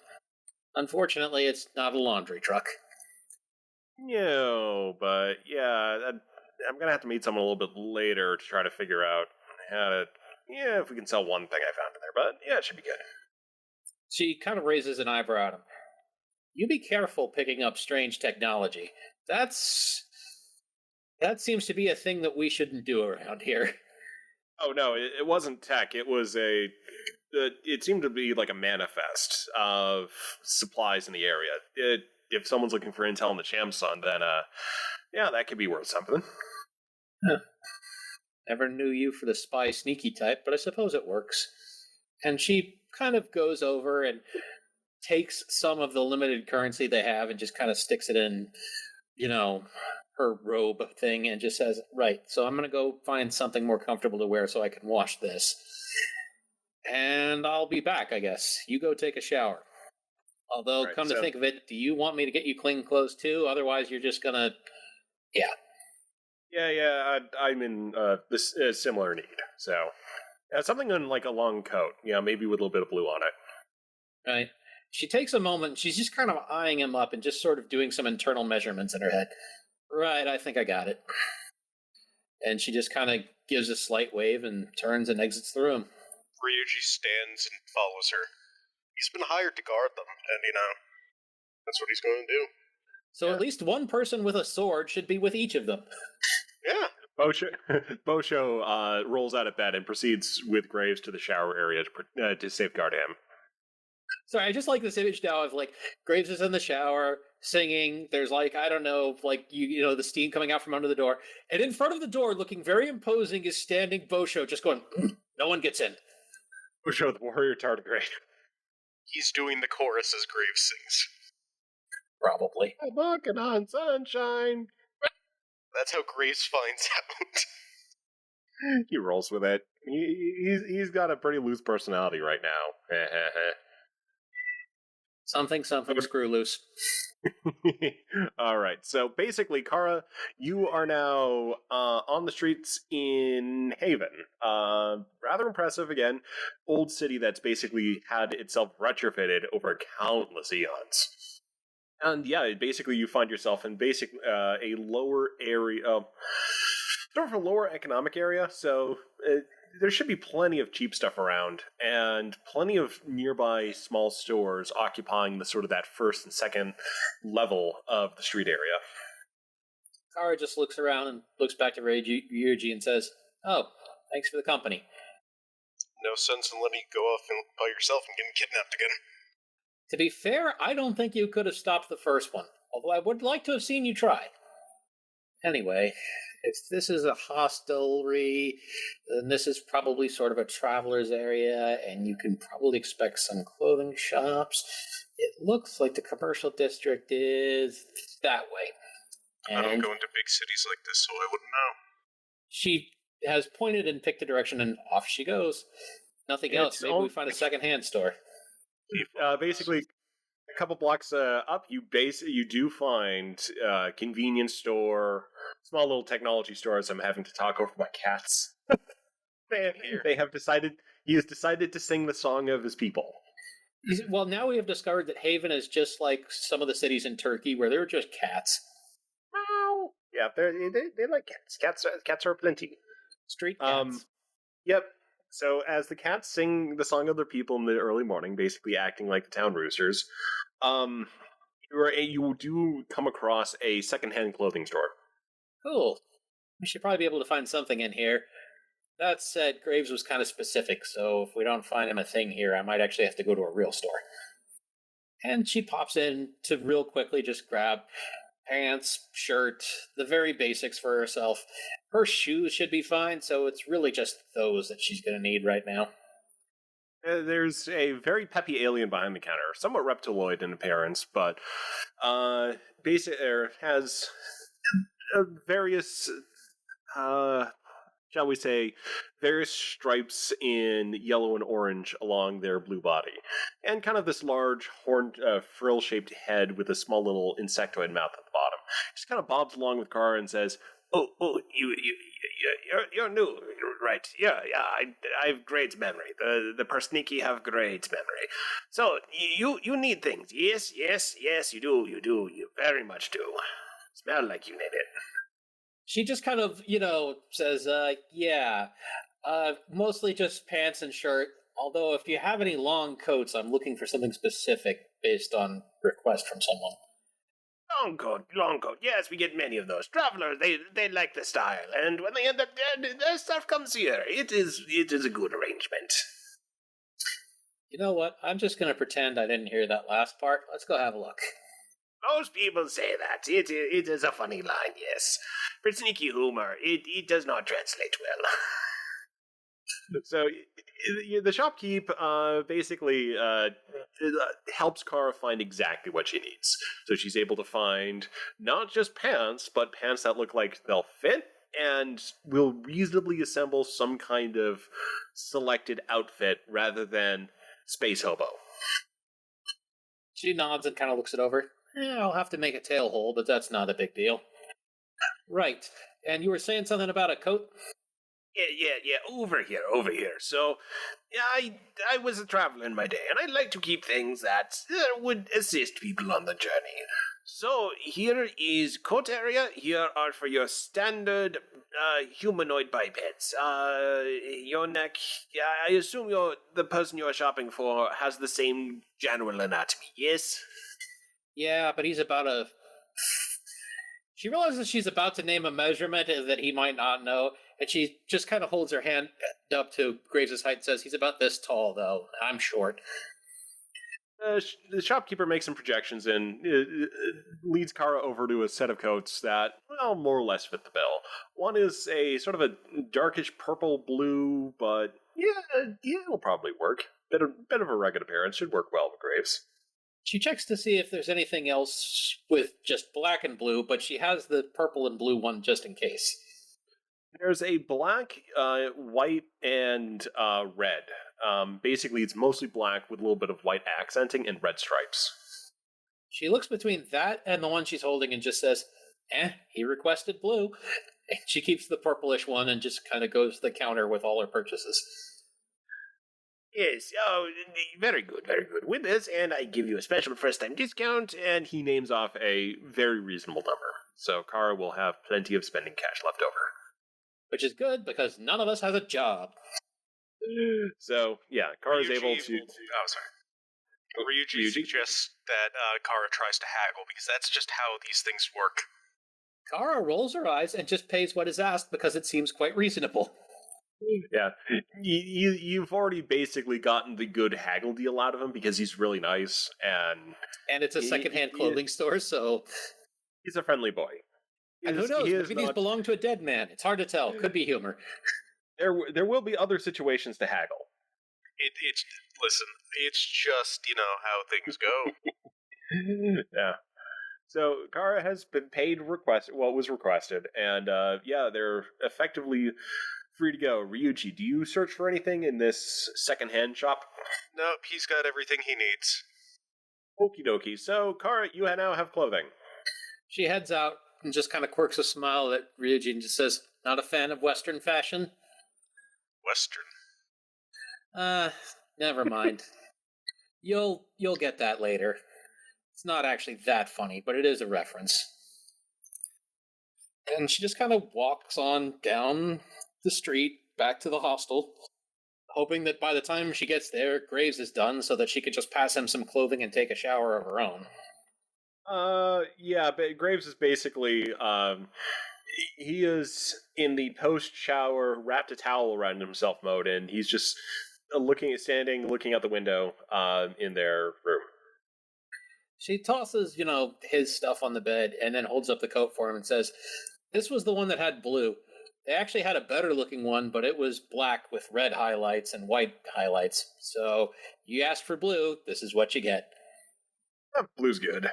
Unfortunately, it's not a laundry truck. No, but yeah, I'm gonna have to meet someone a little bit later to try to figure out how to, if we can sell one thing I found in there, but yeah, it should be good. She kind of raises an eyebrow at him. You be careful picking up strange technology. That seems to be a thing that we shouldn't do around here. Oh no, it wasn't tech. It was it seemed to be like a manifest of supplies in the area. If someone's looking for intel in the Shamsun, then that could be worth something. Huh. Never knew you for the spy sneaky type, but I suppose it works. And she kind of goes over and takes some of the limited currency they have and just kind of sticks it in, her robe thing and just says, right, so I'm going to go find something more comfortable to wear so I can wash this. And I'll be back, I guess. You go take a shower. Although, right, come to think of it, do you want me to get you clean clothes too? Otherwise, you're just going to... Yeah. Yeah, I'm in this similar need, so... Something on like a long coat, maybe with a little bit of blue on it. Right. She takes a moment. She's just kind of eyeing him up and just sort of doing some internal measurements in her head. Right, I think I got it. And she just kind of gives a slight wave and turns and exits the room. Ryuji stands and follows her. He's been hired to guard them, and that's what he's going to do. So at least one person with a sword should be with each of them. Yeah. Bosho rolls out of bed and proceeds with Graves to the shower area to safeguard him. Sorry, I just like this image now of like Graves is in the shower singing. There's like, I don't know, like the steam coming out from under the door, and in front of the door, looking very imposing, is standing Bosho, just going, no one gets in. Bosho, the warrior tardigrade. He's doing the chorus as Graves sings. Probably. I'm walking on sunshine. That's how Graves finds out. He rolls with it. He's got a pretty loose personality right now. Something, screw loose. All right. So basically, Kara, you are now on the streets in Haven. Rather impressive, again. Old city that's basically had itself retrofitted over countless eons. And yeah, basically you find yourself in a lower area, sort of a lower economic area, so there should be plenty of cheap stuff around, and plenty of nearby small stores occupying the sort of that first and second level of the street area. Kara just looks around and looks back to Ryuji and says, "Oh, thanks for the company." No sense in letting you go off by yourself and getting kidnapped again. To be fair, I don't think you could have stopped the first one, although I would like to have seen you try. Anyway, if this is a hostelry, then this is probably sort of a traveler's area, and you can probably expect some clothing shops. It looks like the commercial district is that way. I don't go into big cities like this, so I wouldn't know. She has pointed and picked a direction, and off she goes. Nothing else. Maybe we find a second-hand store. Basically, a couple blocks up, you do find a convenience store, small little technology stores. I'm having to talk over my cats. He has decided to sing the song of his people. Well, now we have discovered that Haven is just like some of the cities in Turkey where they're just cats. Meow. Yeah, they like cats. Cats are plenty. Street cats. Yep. So as the cats sing the song of their people in the early morning, basically acting like the town roosters, you do come across a secondhand clothing store. Cool. We should probably be able to find something in here. That said, Graves was kind of specific, so if we don't find him a thing here, I might actually have to go to a real store. And she pops in to real quickly just grab pants, shirt, the very basics for herself. Her shoes should be fine, so it's really just those that she's going to need right now. There's a very peppy alien behind the counter, somewhat reptiloid in appearance, but has various, shall we say, various stripes in yellow and orange along their blue body, and kind of this large horned, frill-shaped head with a small little insectoid mouth at the bottom. Just kind of bobs along with Kara and says, "Oh, you're new, right? Yeah. I have great memory. The Persniki have great memory. So you need things. Yes, you do. You very much do. Smell like you need it." She just kind of, says, yeah, mostly just pants and shirt. Although if you have any long coats, I'm looking for something specific based on request from someone. Long coat. Yes, we get many of those. Travelers, they like the style, and when they end up dead, their stuff comes here. It is a good arrangement. You know what? I'm just going to pretend I didn't hear that last part. Let's go have a look. Most people say that. It is a funny line, yes. For sneaky humor, it does not translate well. So, the shopkeep basically helps Kara find exactly what she needs. So she's able to find not just pants, but pants that look like they'll fit and will reasonably assemble some kind of selected outfit rather than space hobo. She nods and kind of looks it over. I'll have to make a tail hole, but that's not a big deal. Right. And you were saying something about a coat? Yeah, over here. So, yeah, I was a traveler in my day, and I like to keep things that would assist people on the journey. So, here is coat area. Here are for your standard humanoid bipeds. Your neck, yeah, I assume the person you're shopping for has the same general anatomy, yes? Yeah, but he's about a. She realizes she's about to name a measurement that he might not know, and she just kind of holds her hand up to Graves' height and says, "He's about this tall, though. I'm short." The shopkeeper makes some projections and leads Kara over to a set of coats that, well, more or less fit the bill. One is a sort of a darkish purple blue, but yeah, it'll probably work. Bit of a rugged appearance, should work well with Graves. She checks to see if there's anything else with just black and blue, but she has the purple and blue one just in case. There's a black, white, and red. Basically, it's mostly black with a little bit of white accenting and red stripes. She looks between that and the one she's holding and just says, he requested blue. And she keeps the purplish one and just kind of goes to the counter with all her purchases. Yes, very good. With this, and I give you a special first-time discount, and he names off a very reasonable number. So Kara will have plenty of spending cash left over. Which is good, because none of us has a job. So, yeah, Kara's able to... Oh, sorry. Ryuji suggests that Kara tries to haggle, because that's just how these things work. Kara rolls her eyes and just pays what is asked because it seems quite reasonable. Yeah, you've already basically gotten the good haggle deal out of him because he's really nice, and it's a secondhand clothing store, so he's a friendly boy. And who knows? Maybe these belong to a dead man. It's hard to tell. Could be humor. There will be other situations to haggle. Listen. It's just how things go. Yeah. So Kara has been paid what was requested, and they're effectively free to go. Ryuji, do you search for anything in this secondhand shop? Nope, he's got everything he needs. Okie dokie. So, Kara, you now have clothing. She heads out and just kind of quirks a smile at Ryuji and just says, "Not a fan of Western fashion?" Western? Never mind. You'll get that later. It's not actually that funny, but it is a reference. And she just kind of walks on down the street back to the hostel, hoping that by the time she gets there, Graves is done so that she could just pass him some clothing and take a shower of her own. Yeah, but Graves is basically, he is in the post-shower, wrapped a towel around himself mode, and he's just looking out the window, in their room. She tosses, his stuff on the bed and then holds up the coat for him and says, "This was the one that had blue. They actually had a better looking one, but it was black with red highlights and white highlights. So you asked for blue, this is what you get." Blue's good.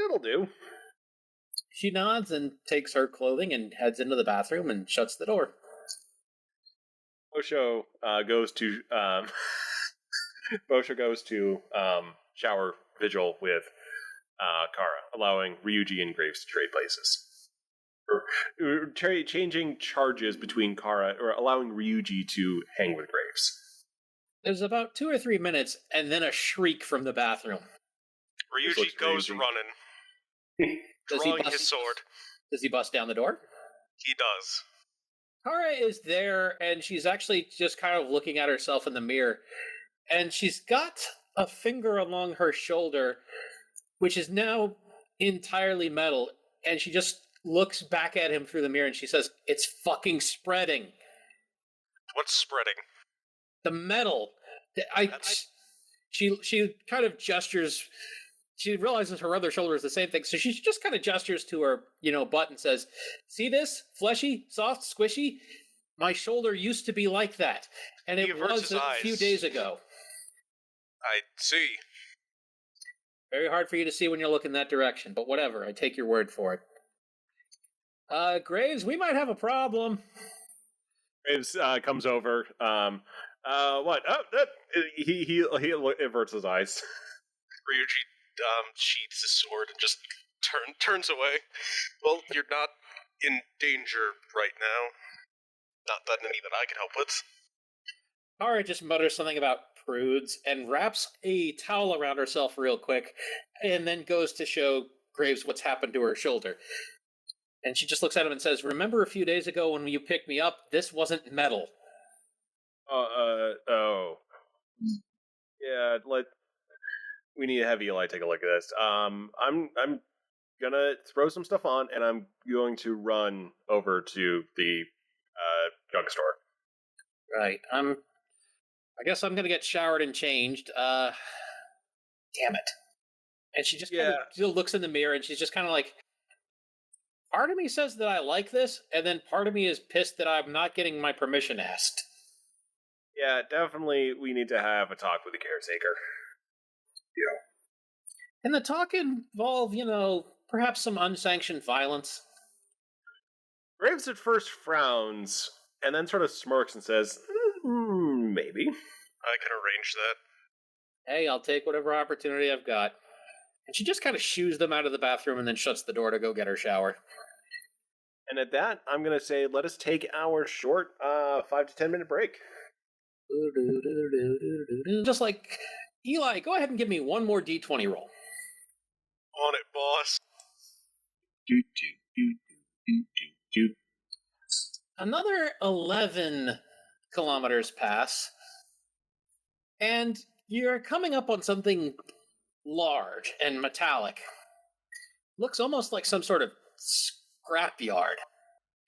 It'll do. She nods and takes her clothing and heads into the bathroom and shuts the door. Bosho goes to shower vigil with Kara, allowing Ryuji and Graves to trade places. Changing charges between Kara, or allowing Ryuji to hang with Graves. There's about 2 or 3 minutes, and then a shriek from the bathroom. Ryuji goes running, drawing his sword. Does he bust down the door? He does. Kara is there, and she's actually just kind of looking at herself in the mirror. And she's got a finger along her shoulder, which is now entirely metal. And she just looks back at him through the mirror, and she says, "It's fucking spreading." What's spreading? The metal. She kind of gestures. She realizes her other shoulder is the same thing, so she just kind of gestures to her, butt and says, "See this? Fleshy, soft, squishy? My shoulder used to be like that, and it was a few days ago." I see. Very hard for you to see when you're looking that direction, but whatever, I take your word for it. Graves, we might have a problem. Graves comes over. What? Oh, he averts his eyes. Ryuji sheathes his sword and just turns away. Well, you're not in danger right now. Not that any that I can help with. Kara just mutters something about prudes and wraps a towel around herself real quick and then goes to show Graves what's happened to her shoulder. And she just looks at him and says, "Remember a few days ago when you picked me up? This wasn't metal." Oh. Yeah, we need to have Eli take a look at this. I'm gonna throw some stuff on, and I'm going to run over to the junk store. Right. I guess I'm gonna get showered and changed. Damn it. And she just kind of looks in the mirror and she's just kind of like, part of me says that I like this, and then part of me is pissed that I'm not getting my permission asked. Yeah, definitely we need to have a talk with the caretaker. Yeah. And the talk involve, perhaps some unsanctioned violence. Graves at first frowns, and then sort of smirks and says, maybe. I can arrange that. Hey, I'll take whatever opportunity I've got. And she just kind of shoos them out of the bathroom and then shuts the door to go get her shower. And at that, I'm going to say, let us take our short 5 to 10 minute break. Just like, Eli, go ahead and give me one more D20 roll. On it, boss. Another 11 kilometers pass, and you're coming up on something large and metallic. Looks almost like some sort of scrapyard.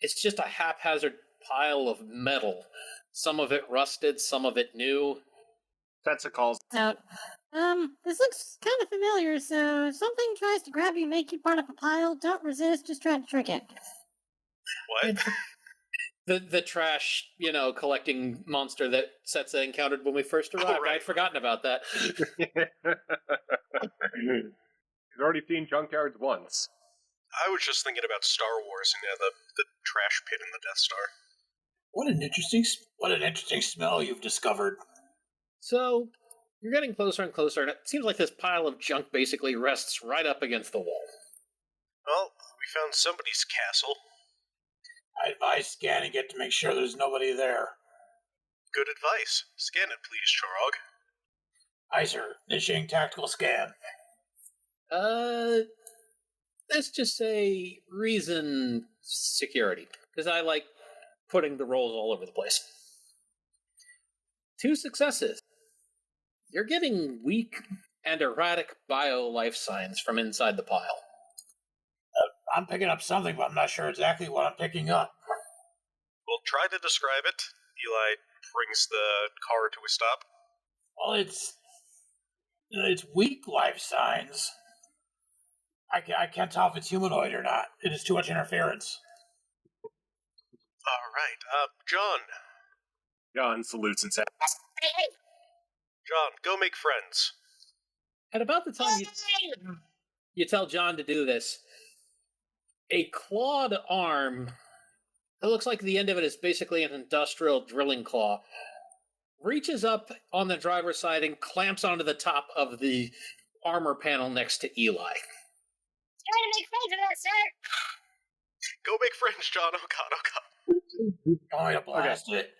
It's just a haphazard pile of metal. Some of it rusted, some of it new. That's a call. Out. This looks kind of familiar, so if something tries to grab you, make you part of a pile, don't resist, just try to trick it. What? The trash, collecting monster that Setsa encountered when we first arrived. Right. I'd forgotten about that. He's already seen junkyards once. I was just thinking about Star Wars and the trash pit in the Death Star. What an interesting smell you've discovered. So, you're getting closer and closer, and it seems like this pile of junk basically rests right up against the wall. Well, we found somebody's castle. I advise scanning it to make sure there's nobody there. Good advice. Scan it, please, Chorog. Aye, sir. Initiating tactical scan. Let's just say reason security, because I like putting the rolls all over the place. 2 successes. You're getting weak and erratic bio-life signs from inside the pile. I'm picking up something, but I'm not sure exactly what I'm picking up. Well, try to describe it. Eli brings the car to a stop. Well, it's weak life signs. I can't tell if it's humanoid or not. It is too much interference. All right. John. John salutes and says, John, go make friends. At about the time you tell John to do this, a clawed arm, it looks like the end of it is basically an industrial drilling claw, reaches up on the driver's side and clamps onto the top of the armor panel next to Eli. Trying to make friends with us, sir. Go make friends, John. Oh god. You want me to blast it?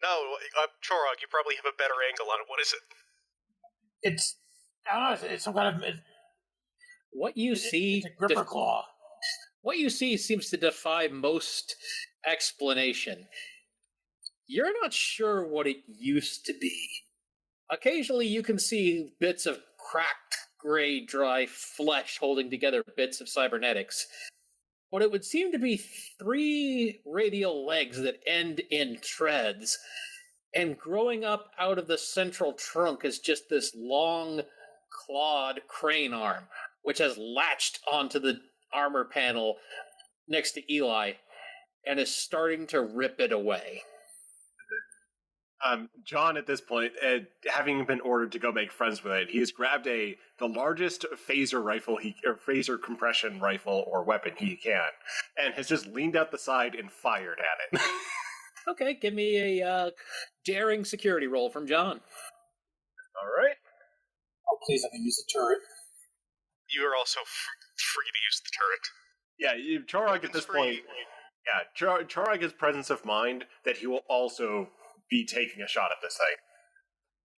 No, Chorog, you probably have a better angle on it. What is it? I don't know, it's some kind of... What you see... It's a gripper claw. What you see seems to defy most explanation. You're not sure what it used to be. Occasionally you can see bits of cracked, gray, dry flesh holding together bits of cybernetics. But it would seem to be 3 radial legs that end in treads, and growing up out of the central trunk is just this long, clawed crane arm, which has latched onto the armor panel next to Eli, and is starting to rip it away. John, at this point, having been ordered to go make friends with it, he has grabbed the largest phaser rifle or phaser compression rifle or weapon he can, and has just leaned out the side and fired at it. Okay, give me a daring security roll from John. All right. Oh, please let me use the turret. You are also free to use the turret. Yeah, Chorog at this point. Yeah, Chorog has presence of mind that he will also be taking a shot at this thing.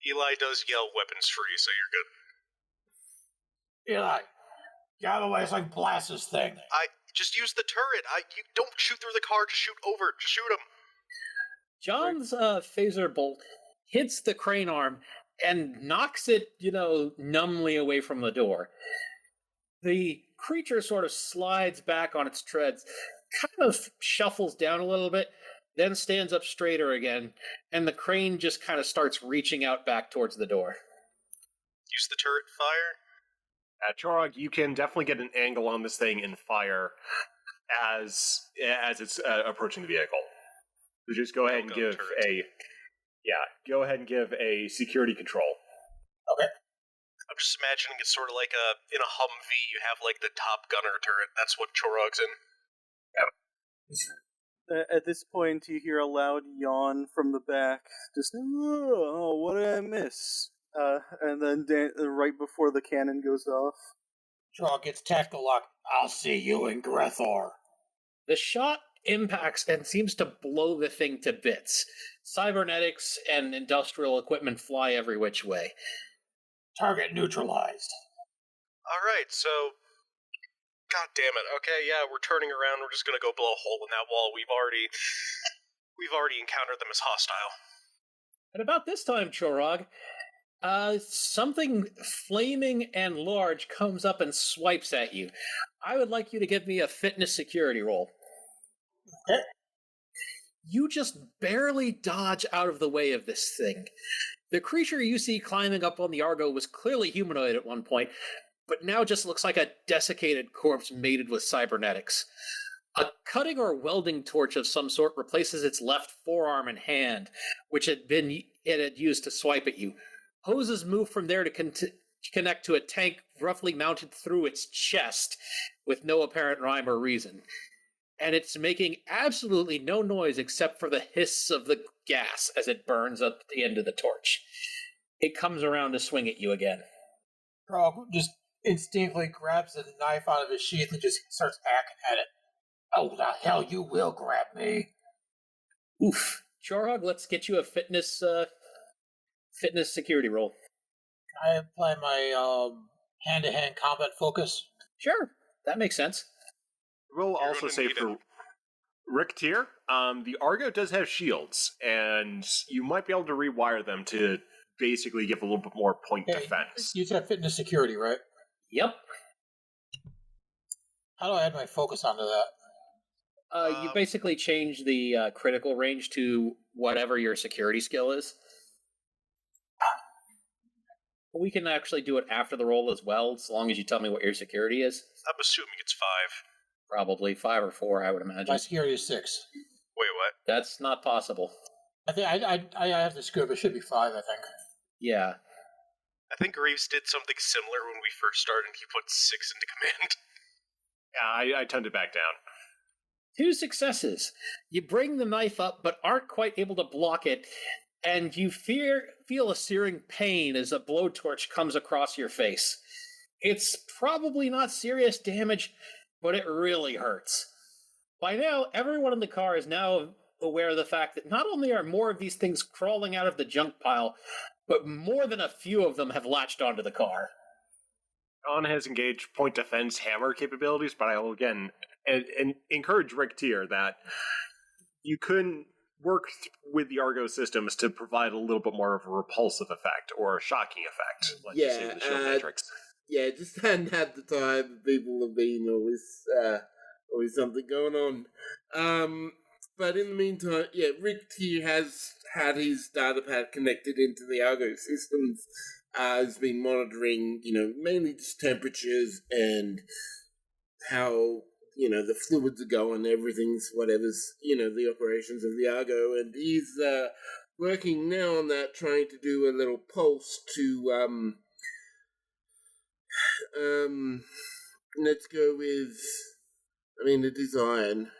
Eli does yell weapons free, so you're good. Eli, get out of the way so I can blast this thing. I just use the turret. You don't shoot through the car, just shoot over. Just shoot him. John's phaser bolt hits the crane arm and knocks it, numbly away from the door. The creature sort of slides back on its treads, kind of shuffles down a little bit, then stands up straighter again, and the crane just kind of starts reaching out back towards the door. Use the turret fire. Chorog, you can definitely get an angle on this thing and fire as it's approaching the vehicle. So just go ahead and give go ahead and give a security control. Okay. I'm just imagining it's sort of like in a Humvee, you have like the Top Gunner turret. That's what Chorog's in. At this point, you hear a loud yawn from the back. Just, oh, what did I miss? And then right before the cannon goes off. Chorog gets tactical lock. I'll see you in Grethor. The shot impacts and seems to blow the thing to bits. Cybernetics and industrial equipment fly every which way. Target neutralized. Alright, so... God damn it. Okay, yeah, we're turning around. We're just gonna go blow a hole in that wall. We've already encountered them as hostile. At about this time, Chorog, something flaming and large comes up and swipes at you. I would like you to give me a fitness security roll. Okay. You just barely dodge out of the way of this thing. The creature you see climbing up on the Argo was clearly humanoid at one point, but now just looks like a desiccated corpse mated with cybernetics. A cutting or welding torch of some sort replaces its left forearm and hand, which it had used to swipe at you. Hoses move from there to connect to a tank roughly mounted through its chest, with no apparent rhyme or reason. And it's making absolutely no noise except for the hiss of the gas as it burns up the end of the torch. It comes around to swing at you again. Chorog just instinctively grabs the knife out of his sheath and just starts hacking at it. Oh, the hell you will grab me. Oof. Chorog, let's get you a fitness security roll. Can I apply my hand-to-hand combat focus? Sure, that makes sense. We'll also say for Rick Tier, the Argo does have shields, and you might be able to rewire them to basically give a little bit more point defense. You said fitness security, right? Yep. How do I add my focus onto that? You basically change the critical range to whatever your security skill is. We can actually do it after the roll as well, as long as you tell me what your security is. I'm assuming it's 5. Probably 5 or 4, I would imagine. My security is 6. Wait, what? That's not possible. I think I have to screw up. It should be 5, I think. Yeah. I think Reeves did something similar when we first started, and he put 6 into command. Yeah, I turned it back down. 2 successes. You bring the knife up, but aren't quite able to block it, and you feel a searing pain as a blowtorch comes across your face. It's probably not serious damage, but it really hurts. By now, everyone in the car is now aware of the fact that not only are more of these things crawling out of the junk pile, but more than a few of them have latched onto the car. John has engaged point defense hammer capabilities, but I will again and encourage Rick Tier that you couldn't work with the Argo systems to provide a little bit more of a repulsive effect or a shocking effect. Let's just say with the shield matrix. Yeah, just hadn't had the time. People have been always something going on. But in the meantime, yeah, Rick Tier has had his data pad connected into the Argo systems. Has been monitoring, mainly just temperatures and how, the fluids are going, everything's whatever's, the operations of the Argo. And he's working now on that, trying to do a little pulse to, let's go with, the design.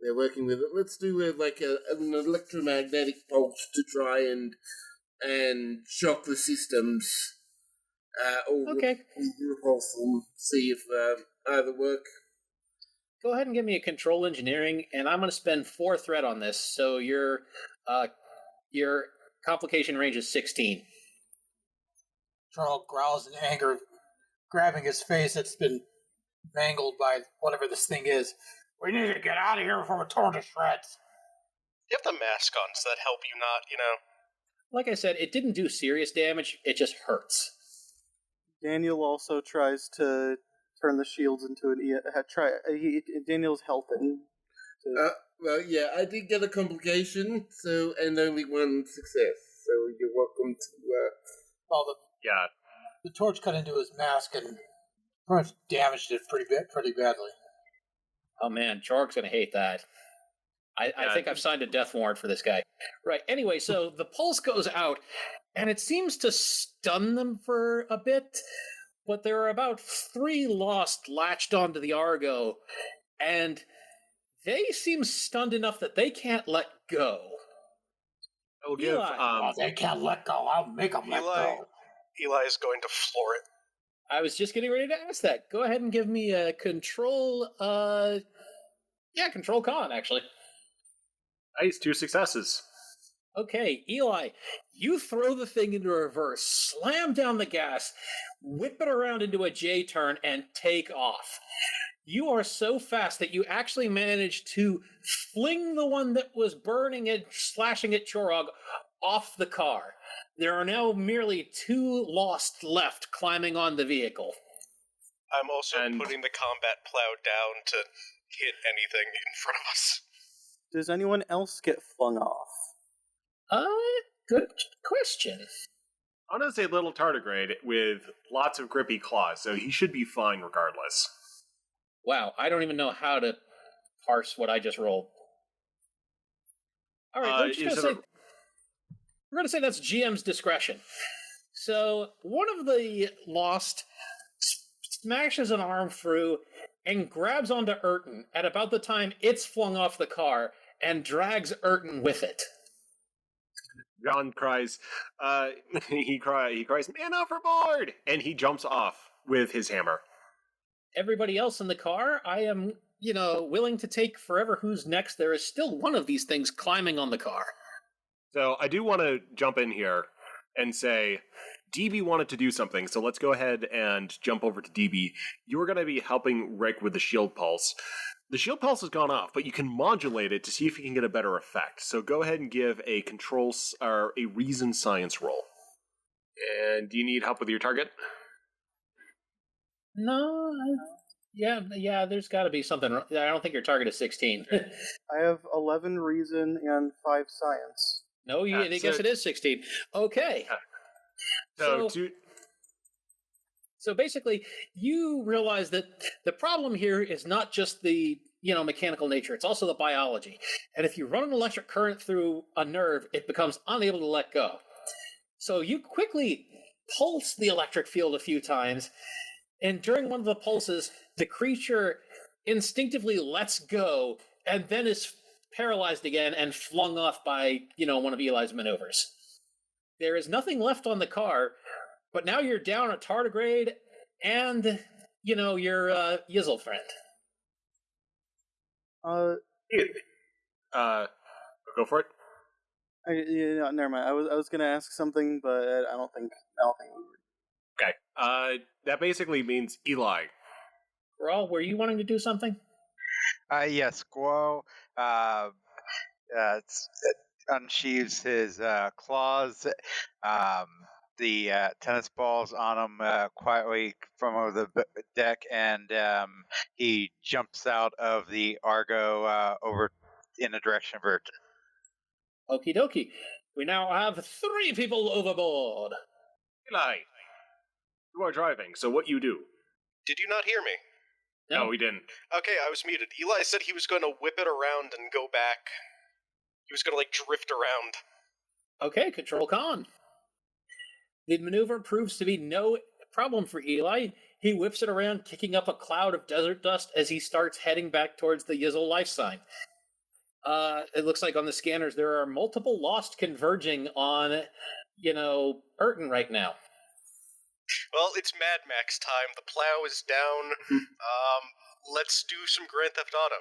They're working with it. Let's do an electromagnetic pulse to try and shock the systems. Or Okay. repulse them. See if either work. Go ahead and give me a control engineering, and I'm going to spend 4 threat on this. So your complication range is 16. Charles growls in anger, grabbing his face that's been mangled by whatever this thing is. We need to get out of here before we're torn to shreds. You have the mask on, so that help you not, Like I said, it didn't do serious damage. It just hurts. Daniel also tries to turn the shields into an Daniel's helping. Well, yeah, I did get a complication, and only one success. So you're welcome to. Well, Yeah. the torch cut into his mask and pretty much damaged it pretty badly. Oh man, Jorg's going to hate that. I think I've signed a death warrant for this guy. Right, anyway, so the pulse goes out, and it seems to stun them for a bit, but there are about 3 lost latched onto the Argo, and they seem stunned enough that they can't let go. I will give. They can't let go. I'll make them let go. Eli is going to floor it. I was just getting ready to ask that. Go ahead and give me a control, control con, actually. Nice, 2 successes. Okay, Eli, you throw the thing into reverse, slam down the gas, whip it around into a J-turn, and take off. You are so fast that you actually manage to fling the one that was burning and slashing at Chorog off the car. There are now merely 2 lost left climbing on the vehicle. I'm also putting the combat plow down to hit anything in front of us. Does anyone else get flung off? Good question. I'm going to say little tardigrade with lots of grippy claws, so he should be fine regardless. Wow, I don't even know how to parse what I just rolled. All right, we're going to say that's GM's discretion. So one of the lost smashes an arm through and grabs onto Urton at about the time it's flung off the car and drags Urton with it. John cries, he cries, man overboard! And he jumps off with his hammer. Everybody else in the car, I am, willing to take forever who's next. There is still one of these things climbing on the car. So I do want to jump in here and say, DB wanted to do something, so let's go ahead and jump over to DB. You're going to be helping Rick with the shield pulse. The shield pulse has gone off, but you can modulate it to see if you can get a better effect. So go ahead and give a a reason science roll. And do you need help with your target? No, yeah, there's got to be something. I don't think your target is 16. I have 11 reason and 5 science. No, I guess it is 16. Okay. So basically, you realize that the problem here is not just the mechanical nature; it's also the biology. And if you run an electric current through a nerve, it becomes unable to let go. So you quickly pulse the electric field a few times, and during one of the pulses, the creature instinctively lets go, and then is paralyzed again and flung off by one of Eli's maneuvers. There is nothing left on the car. But now you're down a tardigrade and, your Yizzle friend. Go for it. Never mind. I was going to ask something, but I don't think we would. Okay. That basically means Eli. Raul, were you wanting to do something? Yes, Guo unsheaves his claws. The tennis balls on him quietly from over the deck, and he jumps out of the Argo over in the direction of Urton. Okie dokie. We now have 3 people overboard. Eli, you are driving, so what you do? Did you not hear me? No, we didn't. Okay, I was muted. Eli said he was going to whip it around and go back. He was going to, drift around. Okay, control con. The maneuver proves to be no problem for Eli. He whips it around, kicking up a cloud of desert dust as he starts heading back towards the Yizzle life sign. It looks like on the scanners there are multiple lost converging on, Urton right now. Well, it's Mad Max time. The plow is down. let's do some Grand Theft Auto.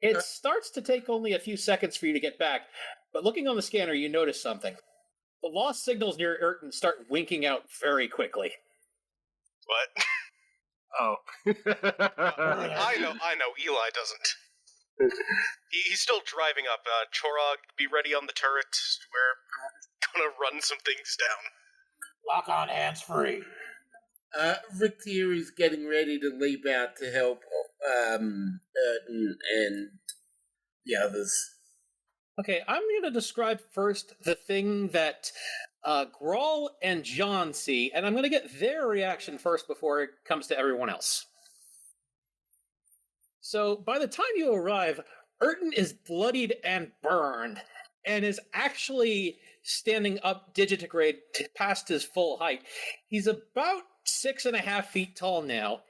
It starts to take only a few seconds for you to get back, but looking on the scanner, you notice something. The lost signals near Urton start winking out very quickly. What? Oh. I know. Eli doesn't. He's still driving up. Chorog, be ready on the turret. We're gonna run some things down. Lock on hands free. Victor is getting ready to leap out to help Erton and the others. Okay, I'm going to describe first the thing that Grawl and John see, and I'm going to get their reaction first before it comes to everyone else. So, by the time you arrive, Urton is bloodied and burned, and is actually standing up digitigrade past his full height. He's about 6.5 feet tall now.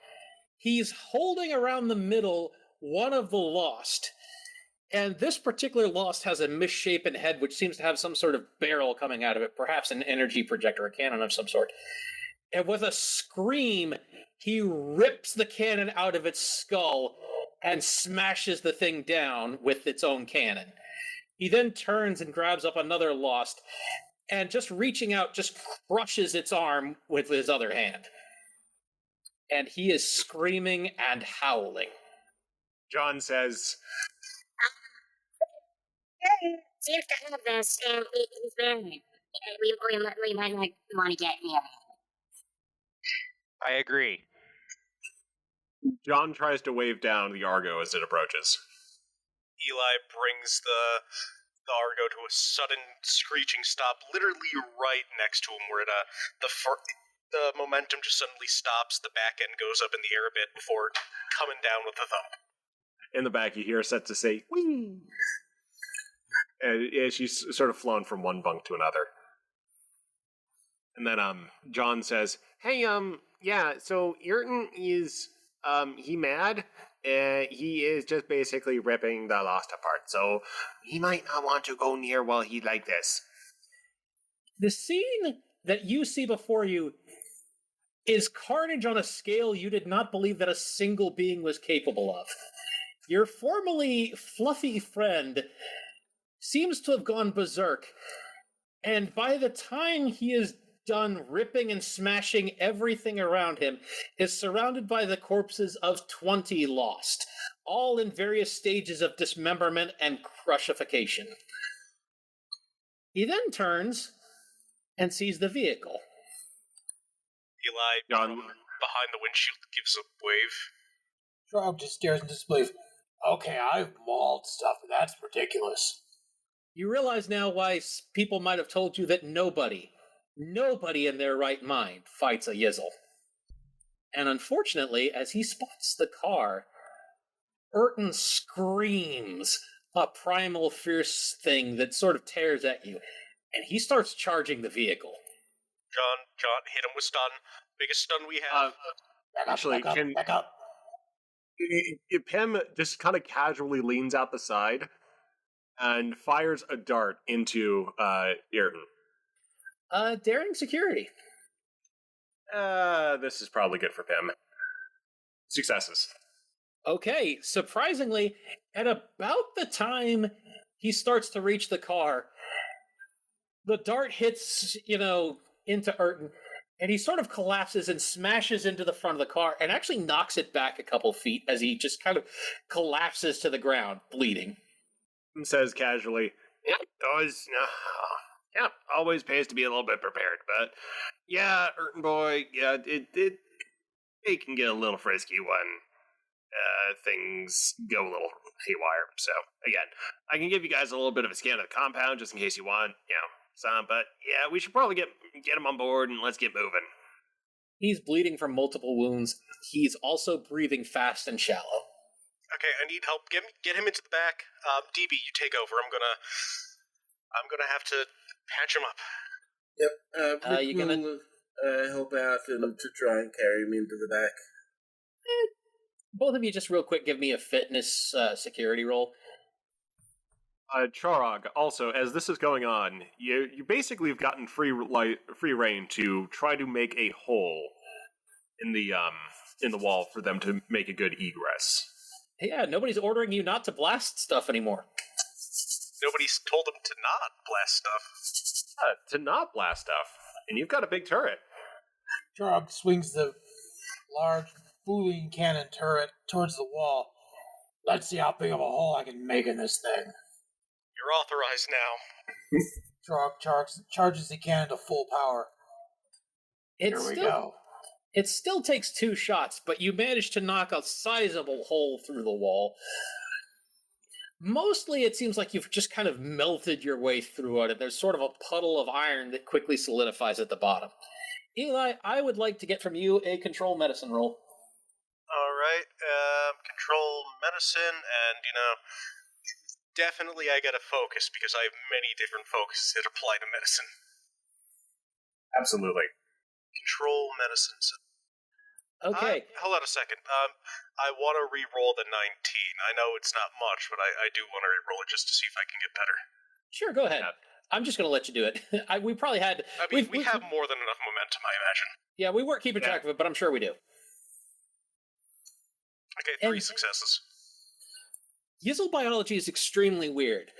He's holding around the middle one of the lost. And this particular lost has a misshapen head, which seems to have some sort of barrel coming out of it, perhaps an energy projector, a cannon of some sort. And with a scream, he rips the cannon out of its skull and smashes the thing down with its own cannon. He then turns and grabs up another lost, and just reaching out, just crushes its arm with his other hand. And he is screaming and howling. John says, Seems to have this, and he's buried. We might not want to get near him. I agree. John tries to wave down the Argo as it approaches. Eli brings the Argo to a sudden screeching stop, literally right next to him, where the momentum just suddenly stops. The back end goes up in the air a bit before coming down with a thump. In the back, you hear Setsa say, "Whee!" And she's sort of flown from one bunk to another. And then John says, "Hey, yeah, so Urton is he mad? He is just basically ripping the lost apart, so he might not want to go near while he like this." The scene that you see before you is carnage on a scale you did not believe that a single being was capable of. Your formerly fluffy friend seems to have gone berserk, and by the time he is done ripping and smashing everything around him, is surrounded by the corpses of 20 lost, all in various stages of dismemberment and crushification. He then turns and sees the vehicle. Eli, John, from behind the windshield, gives a wave. Trog just stares in disbelief. Okay, I've mauled stuff, but that's ridiculous. You realize now why people might have told you that nobody in their right mind fights a Yizzle. And unfortunately, as he spots the car, Urton screams a primal fierce thing that sort of tears at you, and he starts charging the vehicle. John, hit him with stun. Biggest stun we have. Actually, back up. Pim just kind of casually leans out the side and fires a dart into Urton. Daring security. This is probably good for Pim. Successes. Okay, surprisingly, at about the time he starts to reach the car, the dart hits, into Urton, and he sort of collapses and smashes into the front of the car and actually knocks it back a couple feet as he just kind of collapses to the ground, bleeding. Pim says casually, "It does. Yeah, always pays to be a little bit prepared, but yeah, Urton boy, yeah, it can get a little frisky when things go a little haywire. So again, I can give you guys a little bit of a scan of the compound just in case you want, some. But yeah, we should probably get him on board and let's get moving." He's bleeding from multiple wounds. He's also breathing fast and shallow. Okay, I need help. Get him into the back. DB, you take over. I'm gonna have to patch him up. Yep. Rick you gonna will help out and to try and carry him into the back. both of you just real quick give me a fitness security roll. Chorog, also, as this is going on, you basically have gotten free reign to try to make a hole in the wall for them to make a good egress. Yeah, nobody's ordering you not to blast stuff anymore. Nobody's told him to not blast stuff. To not blast stuff, and you've got a big turret. Trog swings the large boolean cannon turret towards the wall. Let's see how big of a hole I can make in this thing. You're authorized now. Trog charges the cannon to full power. Here we go. It still takes 2 shots, but you manage to knock a sizable hole through the wall. Mostly it seems like you've just kind of melted your way through it, and there's sort of a puddle of iron that quickly solidifies at the bottom. Eli, I would like to get from you a control medicine roll. All right, control medicine, and, definitely I gotta focus, because I have many different focuses that apply to medicine. Absolutely. Control medicine. Okay. Hold on a second. I want to re-roll the 19. I know it's not much, but I do want to re-roll it just to see if I can get better. Sure, go ahead. I'm just going to let you do it. We probably had... we have more than enough momentum, I imagine. Yeah, we weren't keeping track of it, but I'm sure we do. Okay, 3 successes. Yizzle biology is extremely weird.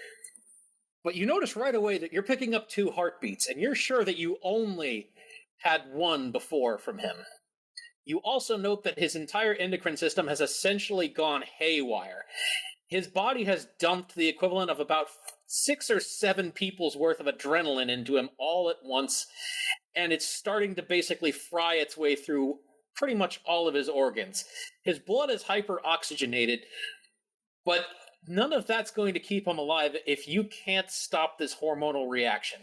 But you notice right away that you're picking up 2 heartbeats, and you're sure that you only had 1 before from him. You also note that his entire endocrine system has essentially gone haywire. His body has dumped the equivalent of about 6 or 7 people's worth of adrenaline into him all at once, and it's starting to basically fry its way through pretty much all of his organs. His blood is hyper-oxygenated, but none of that's going to keep him alive if you can't stop this hormonal reaction.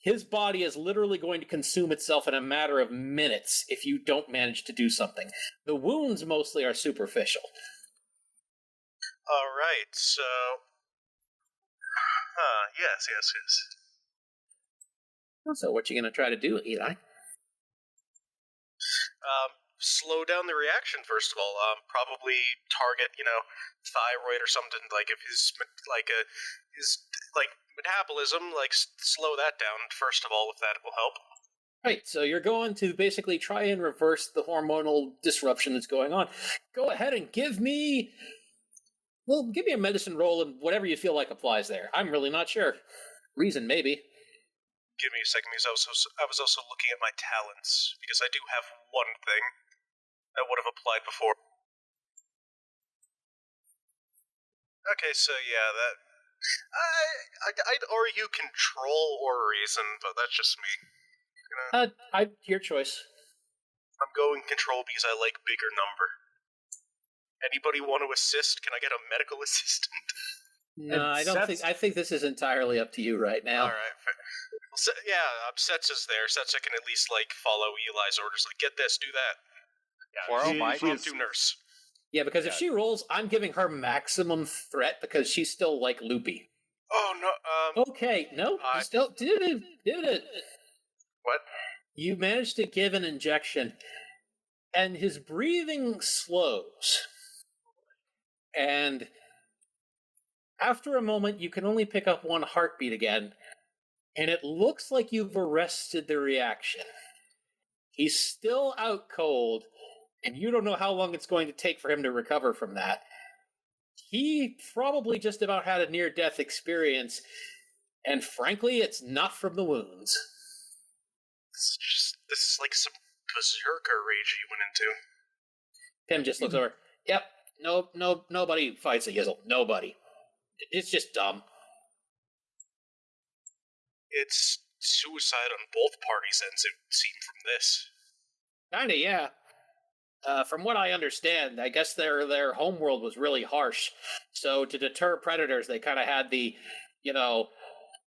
His body is literally going to consume itself in a matter of minutes if you don't manage to do something. The wounds mostly are superficial. All right, so... yes. So what you going to try to do, Eli? Slow down the reaction, first of all. Probably target, thyroid or something, like if his metabolism, slow that down, first of all, if that will help. Right, so you're going to basically try and reverse the hormonal disruption that's going on. Go ahead and give me a medicine roll and whatever you feel like applies there. I'm really not sure. Reason, maybe. Give me a second, because I was also looking at my talents, because I do have one thing that would have applied before. Okay, so yeah, that... I'd argue control or reason, but that's just me. Your choice. I'm going control because I like bigger number. Anybody want to assist? Can I get a medical assistant? No, I don't think. I think this is entirely up to you right now. All right, fair. Well, Setsa's there. Setsa can at least follow Eli's orders. Get this, do that. Yeah, to nurse. Yeah, because if she rolls, I'm giving her maximum threat because she's still loopy. Oh no. Okay, no, still did it. What? You managed to give an injection, and his breathing slows. And after a moment, you can only pick up 1 heartbeat again, and it looks like you've arrested the reaction. He's still out cold, and you don't know how long it's going to take for him to recover from that. He probably just about had a near-death experience, and frankly, it's not from the wounds. This is like some berserker rage you went into. Tim just looks over. Yep, nobody fights a Yizzle. Nobody. It's just dumb. It's suicide on both parties' ends, it would seem, from this. Kinda, yeah. From what I understand, I guess their homeworld was really harsh. So to deter predators, they kind of had the,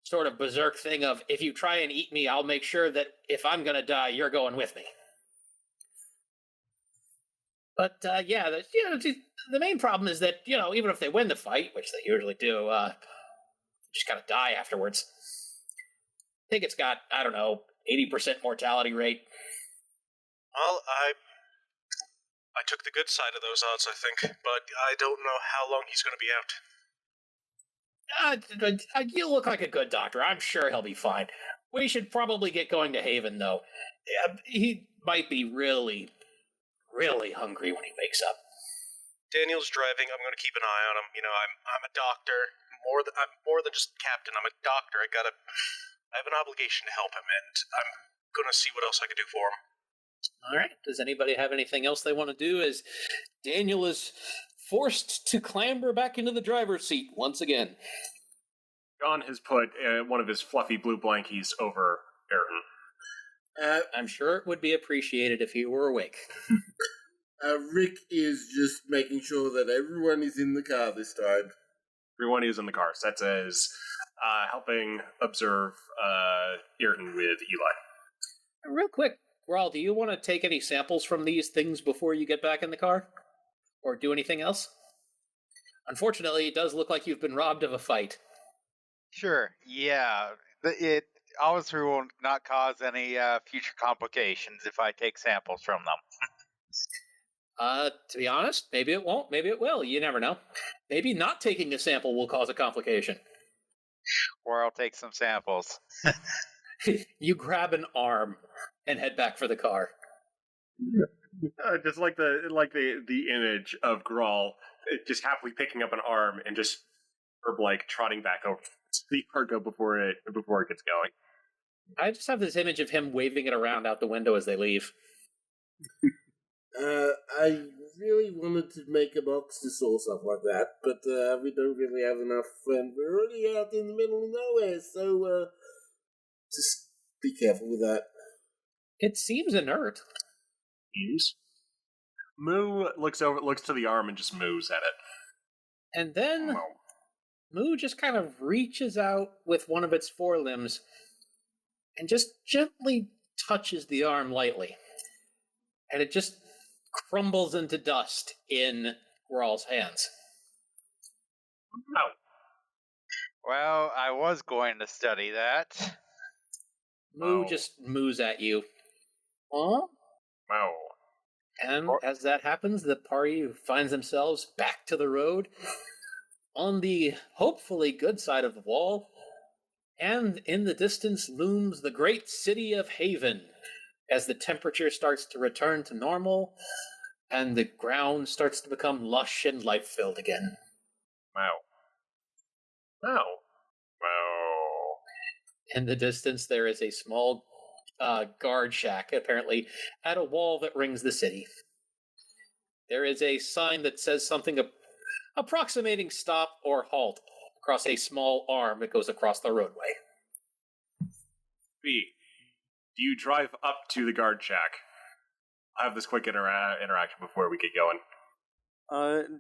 sort of berserk thing of, if you try and eat me, I'll make sure that if I'm gonna die, you're going with me. But, the main problem is that, even if they win the fight, which they usually do, just kind of die afterwards. I think it's got, 80% mortality rate. Well, I took the good side of those odds, I think, but I don't know how long he's going to be out. You look like a good doctor. I'm sure he'll be fine. We should probably get going to Haven, though. He might be really, really hungry when he wakes up. Daniel's driving. I'm going to keep an eye on him. I'm a doctor. I'm more than just captain. I'm a doctor. I have an obligation to help him, and I'm going to see what else I can do for him. All right. Does anybody have anything else they want to do as Daniel is forced to clamber back into the driver's seat once again? John has put one of his fluffy blue blankies over Ayrton. I'm sure it would be appreciated if he were awake. Rick is just making sure that everyone is in the car this time. Everyone is in the car. Setza is helping observe Ayrton with Eli. Real quick, Raul, do you want to take any samples from these things before you get back in the car? Or do anything else? Unfortunately, it does look like you've been robbed of a fight. Sure, yeah. It obviously will not cause any future complications if I take samples from them. To be honest, maybe it won't, maybe it will. You never know. Maybe not taking a sample will cause a complication. Or I'll take some samples. You grab an arm and head back for the car. Just like the image of Grawl just happily picking up an arm and just trotting back over to the cargo before it gets going. I just have this image of him waving it around out the window as they leave. I really wanted to make a box to or something like that, but we don't really have enough, and we're already out in the middle of nowhere, so just be careful with that. It seems inert. Seems. Moo looks to the arm and just moos at it. And then Moo just kind of reaches out with one of its forelimbs and just gently touches the arm lightly. And it just crumbles into dust in Rawl's hands. Oh. Well, I was going to study that. Moo just moos at you. Huh? Oh. And as that happens, the party finds themselves back to the road on the hopefully good side of the wall, and in the distance looms the great city of Haven as the temperature starts to return to normal and the ground starts to become lush and life-filled again. Wow. Wow. Wow. In the distance, there is a small guard shack, apparently, at a wall that rings the city. There is a sign that says something approximating stop or halt across a small arm that goes across the roadway. B, do you drive up to the guard shack? I'll have this quick interaction before we get going.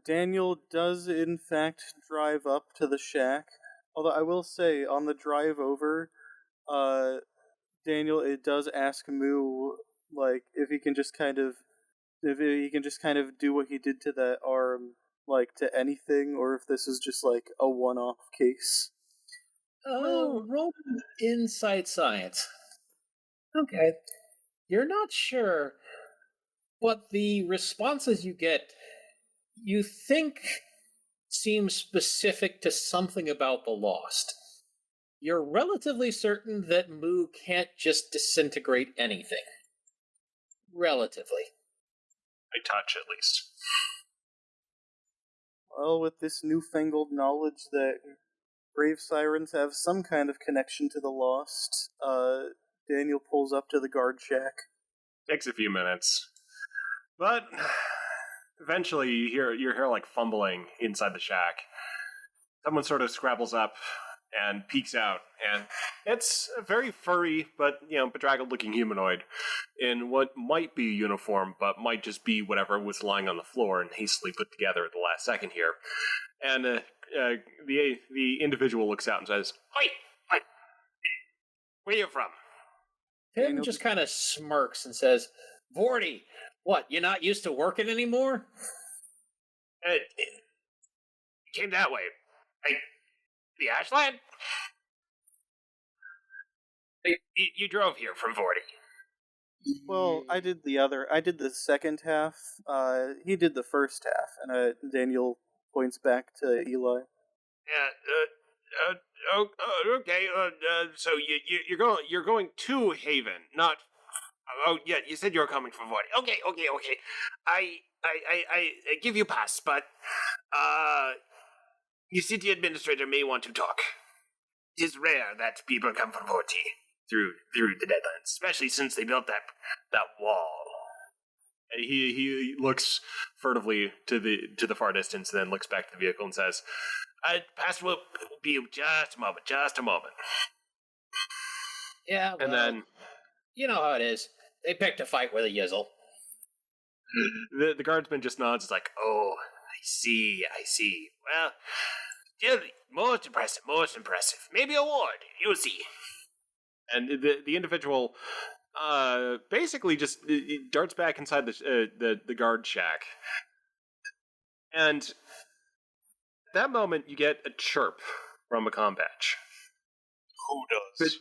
Daniel does, in fact, drive up to the shack. Although I will say, on the drive over, Daniel, it does ask Moo, if he can just kind of do what he did to that arm, to anything, or if this is just, a one-off case. Roll insight science. Okay. You're not sure, but the responses you get, you think seem specific to something about the Lost. You're relatively certain that Moo can't just disintegrate anything. Relatively. I touch, at least. Well, with this newfangled knowledge that grave sirens have some kind of connection to the Lost, Daniel pulls up to the guard shack. Takes a few minutes. But eventually you hear fumbling inside the shack. Someone sort of scrabbles up and peeks out, and it's a very furry but bedraggled looking humanoid in what might be a uniform but might just be whatever was lying on the floor and hastily put together at the last second here. And the individual looks out and says, "Wait, where are you from?" Pim just kind of smirks and says, "Vorty, what, you're not used to working anymore?" It came that way. The Ashland? You drove here from Vorty. Well, I did the second half, he did the first half, and Daniel points back to Eli. Okay. So you're going to Haven, not. Oh, yeah, you said you were coming from 40. Okay. I give you pass, but, your city administrator may want to talk. It is rare that people come from 40 through the Deadlands, especially since they built that wall. He looks furtively to the far distance, and then looks back to the vehicle and says, "Pass will be just a moment." Yeah, well, And then you know how it is. They picked a fight with a yizzle. the guardsman just nods. It's like, "Oh, I see. Well, still, most impressive. Maybe a ward. You'll see." And the individual basically just darts back inside the guard shack. And at that moment, you get a chirp from a comm badge. Who does?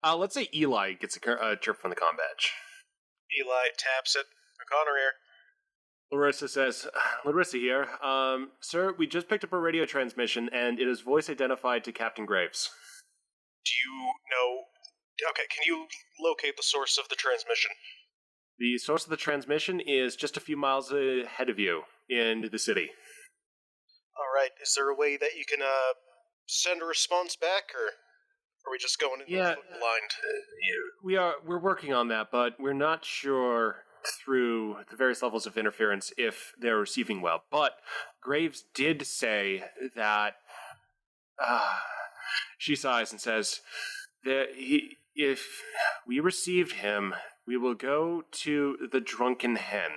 Let's say Eli gets a chirp from the comm badge. Eli taps it. O'Connor here. Larissa here. Sir, we just picked up a radio transmission, and it is voice identified to Captain Graves. Do you know... Okay, can you locate the source of the transmission? The source of the transmission is just a few miles ahead of you in the city. Alright, is there a way that you can, send a response back, or are we just going in blind? We're working on that, but we're not sure through the various levels of interference if they're receiving well. But Graves did say that she sighs and says that if we received him, we will go to the Drunken Hen.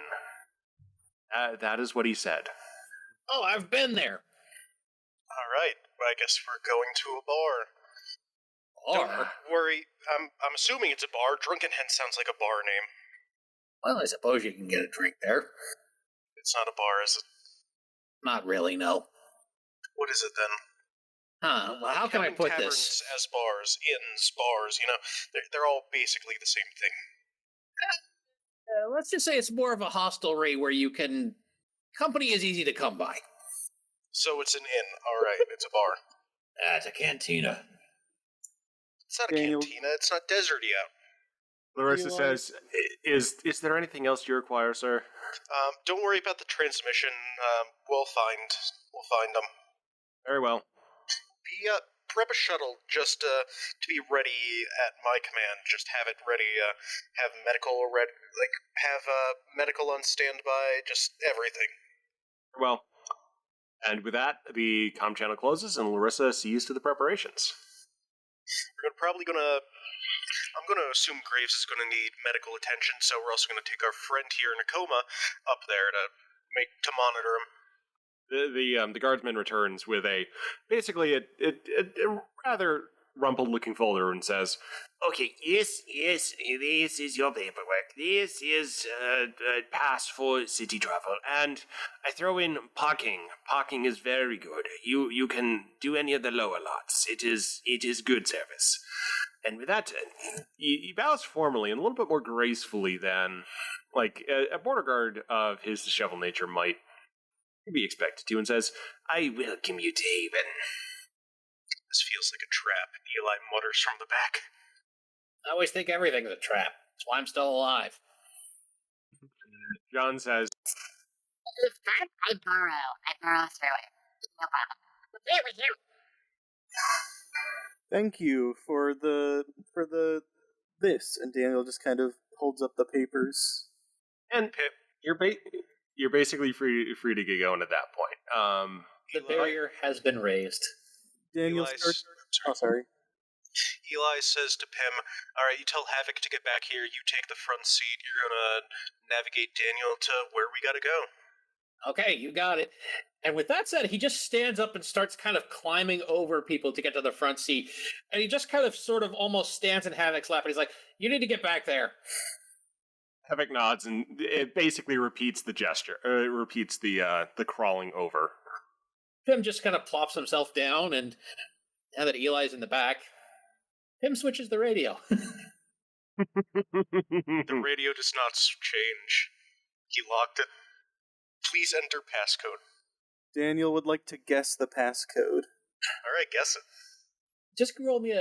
That is what he said. Oh, I've been there. Alright, well, I guess we're going to a bar. Don't worry, I'm assuming it's a bar. Drunken Hen sounds like a bar name. Well, I suppose you can get a drink there. It's not a bar, is it? Not really, no. What is it then? Well, how can I put taverns this? as bars, inns, bars, they're all basically the same thing. Let's just say it's more of a hostelry where company is easy to come by. So it's an inn, alright, it's a bar. It's a cantina. It's not a cantina, it's not deserty out. Larissa says, is there anything else you require, sir? Don't worry about the transmission, we'll find them. Very well. Prep a shuttle just to be ready at my command. Just have it ready. Have medical medical on standby. Just everything. Well, and with that, the comm channel closes, and Larissa sees to the preparations. I'm gonna assume Graves is gonna need medical attention, so we're also gonna take our friend here in a coma up there to monitor him. The guardsman returns with basically a rather rumpled-looking folder and says, "Okay, yes, this is your paperwork. This is a pass for city travel, and I throw in parking. Parking is very good. You can do any of the lower lots. It is good service." And with that, he bows formally and a little bit more gracefully than like a border guard of his disheveled nature might be expected to, and says, "I welcome you to Haven." This feels like a trap, Eli mutters from the back. I always think everything's a trap. That's why I'm still alive. John says, If I burrow through it. No problem. There we go. Thank you for this. And Daniel just kind of holds up the papers. and Pip. you're basically free to get going at that point. The barrier has been raised. Daniel starts. Oh, sorry. Eli says to Pim, "Alright, you tell Havoc to get back here, you take the front seat, you're gonna navigate Daniel to where we gotta go." Okay, you got it. And with that said, he just stands up and starts kind of climbing over people to get to the front seat. And he just kind of sort of almost stands in Havoc's lap and he's like, "You need to get back there." Havoc nods, and it basically repeats the gesture. It repeats the crawling over. Pim just kind of plops himself down, and now that Eli's in the back, Pim switches the radio. The radio does not change. He locked it. Please enter passcode. Daniel would like to guess the passcode. Alright, guess it. Just roll me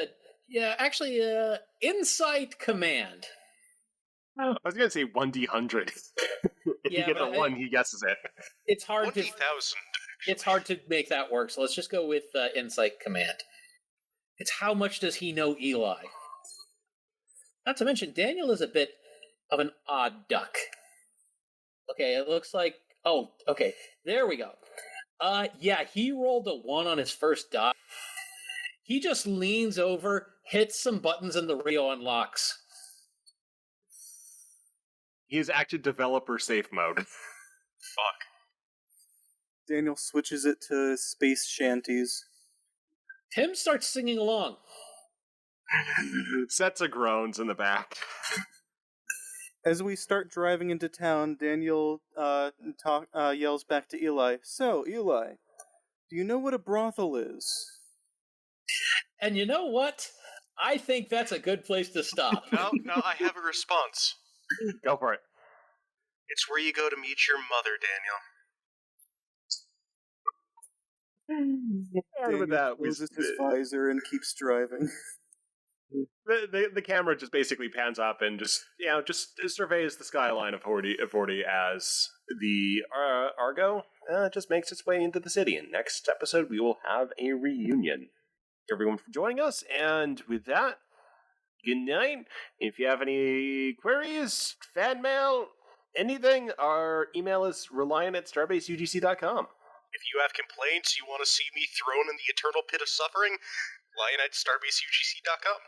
insight command. I was going to say 1d100. If Yeah, he gets a but 1, he guesses it. it's hard to 20,000. it's hard to make that work. So let's just go with Insight Command. It's how much does he know Eli? Not to mention, Daniel is a bit of an odd duck. Okay, it looks like. Oh, okay, there we go. Yeah, he rolled a 1 on his first die. He just leans over, hits some buttons, and the radio unlocks. He has active developer safe mode. Fuck. Daniel switches it to space shanties. Tim starts singing along. Sets of groans in the back. As we start driving into town, Daniel yells back to Eli. So, Eli, do you know what a brothel is? And you know what? I think that's a good place to stop. No, I have a response. Go for it. It's where you go to meet your mother, Daniel. Daniel closes his visor and keeps driving. The camera just basically pans up and just surveys the skyline of 40 as the Argo just makes its way into the city. And next episode, we will have a reunion. Everyone for joining us, and with that, good night. If you have any queries, fan mail, anything, our email is reliant@starbaseuGC.com. If you have complaints, you want to see me thrown in the eternal pit of suffering, lion@starbaseuGC.com.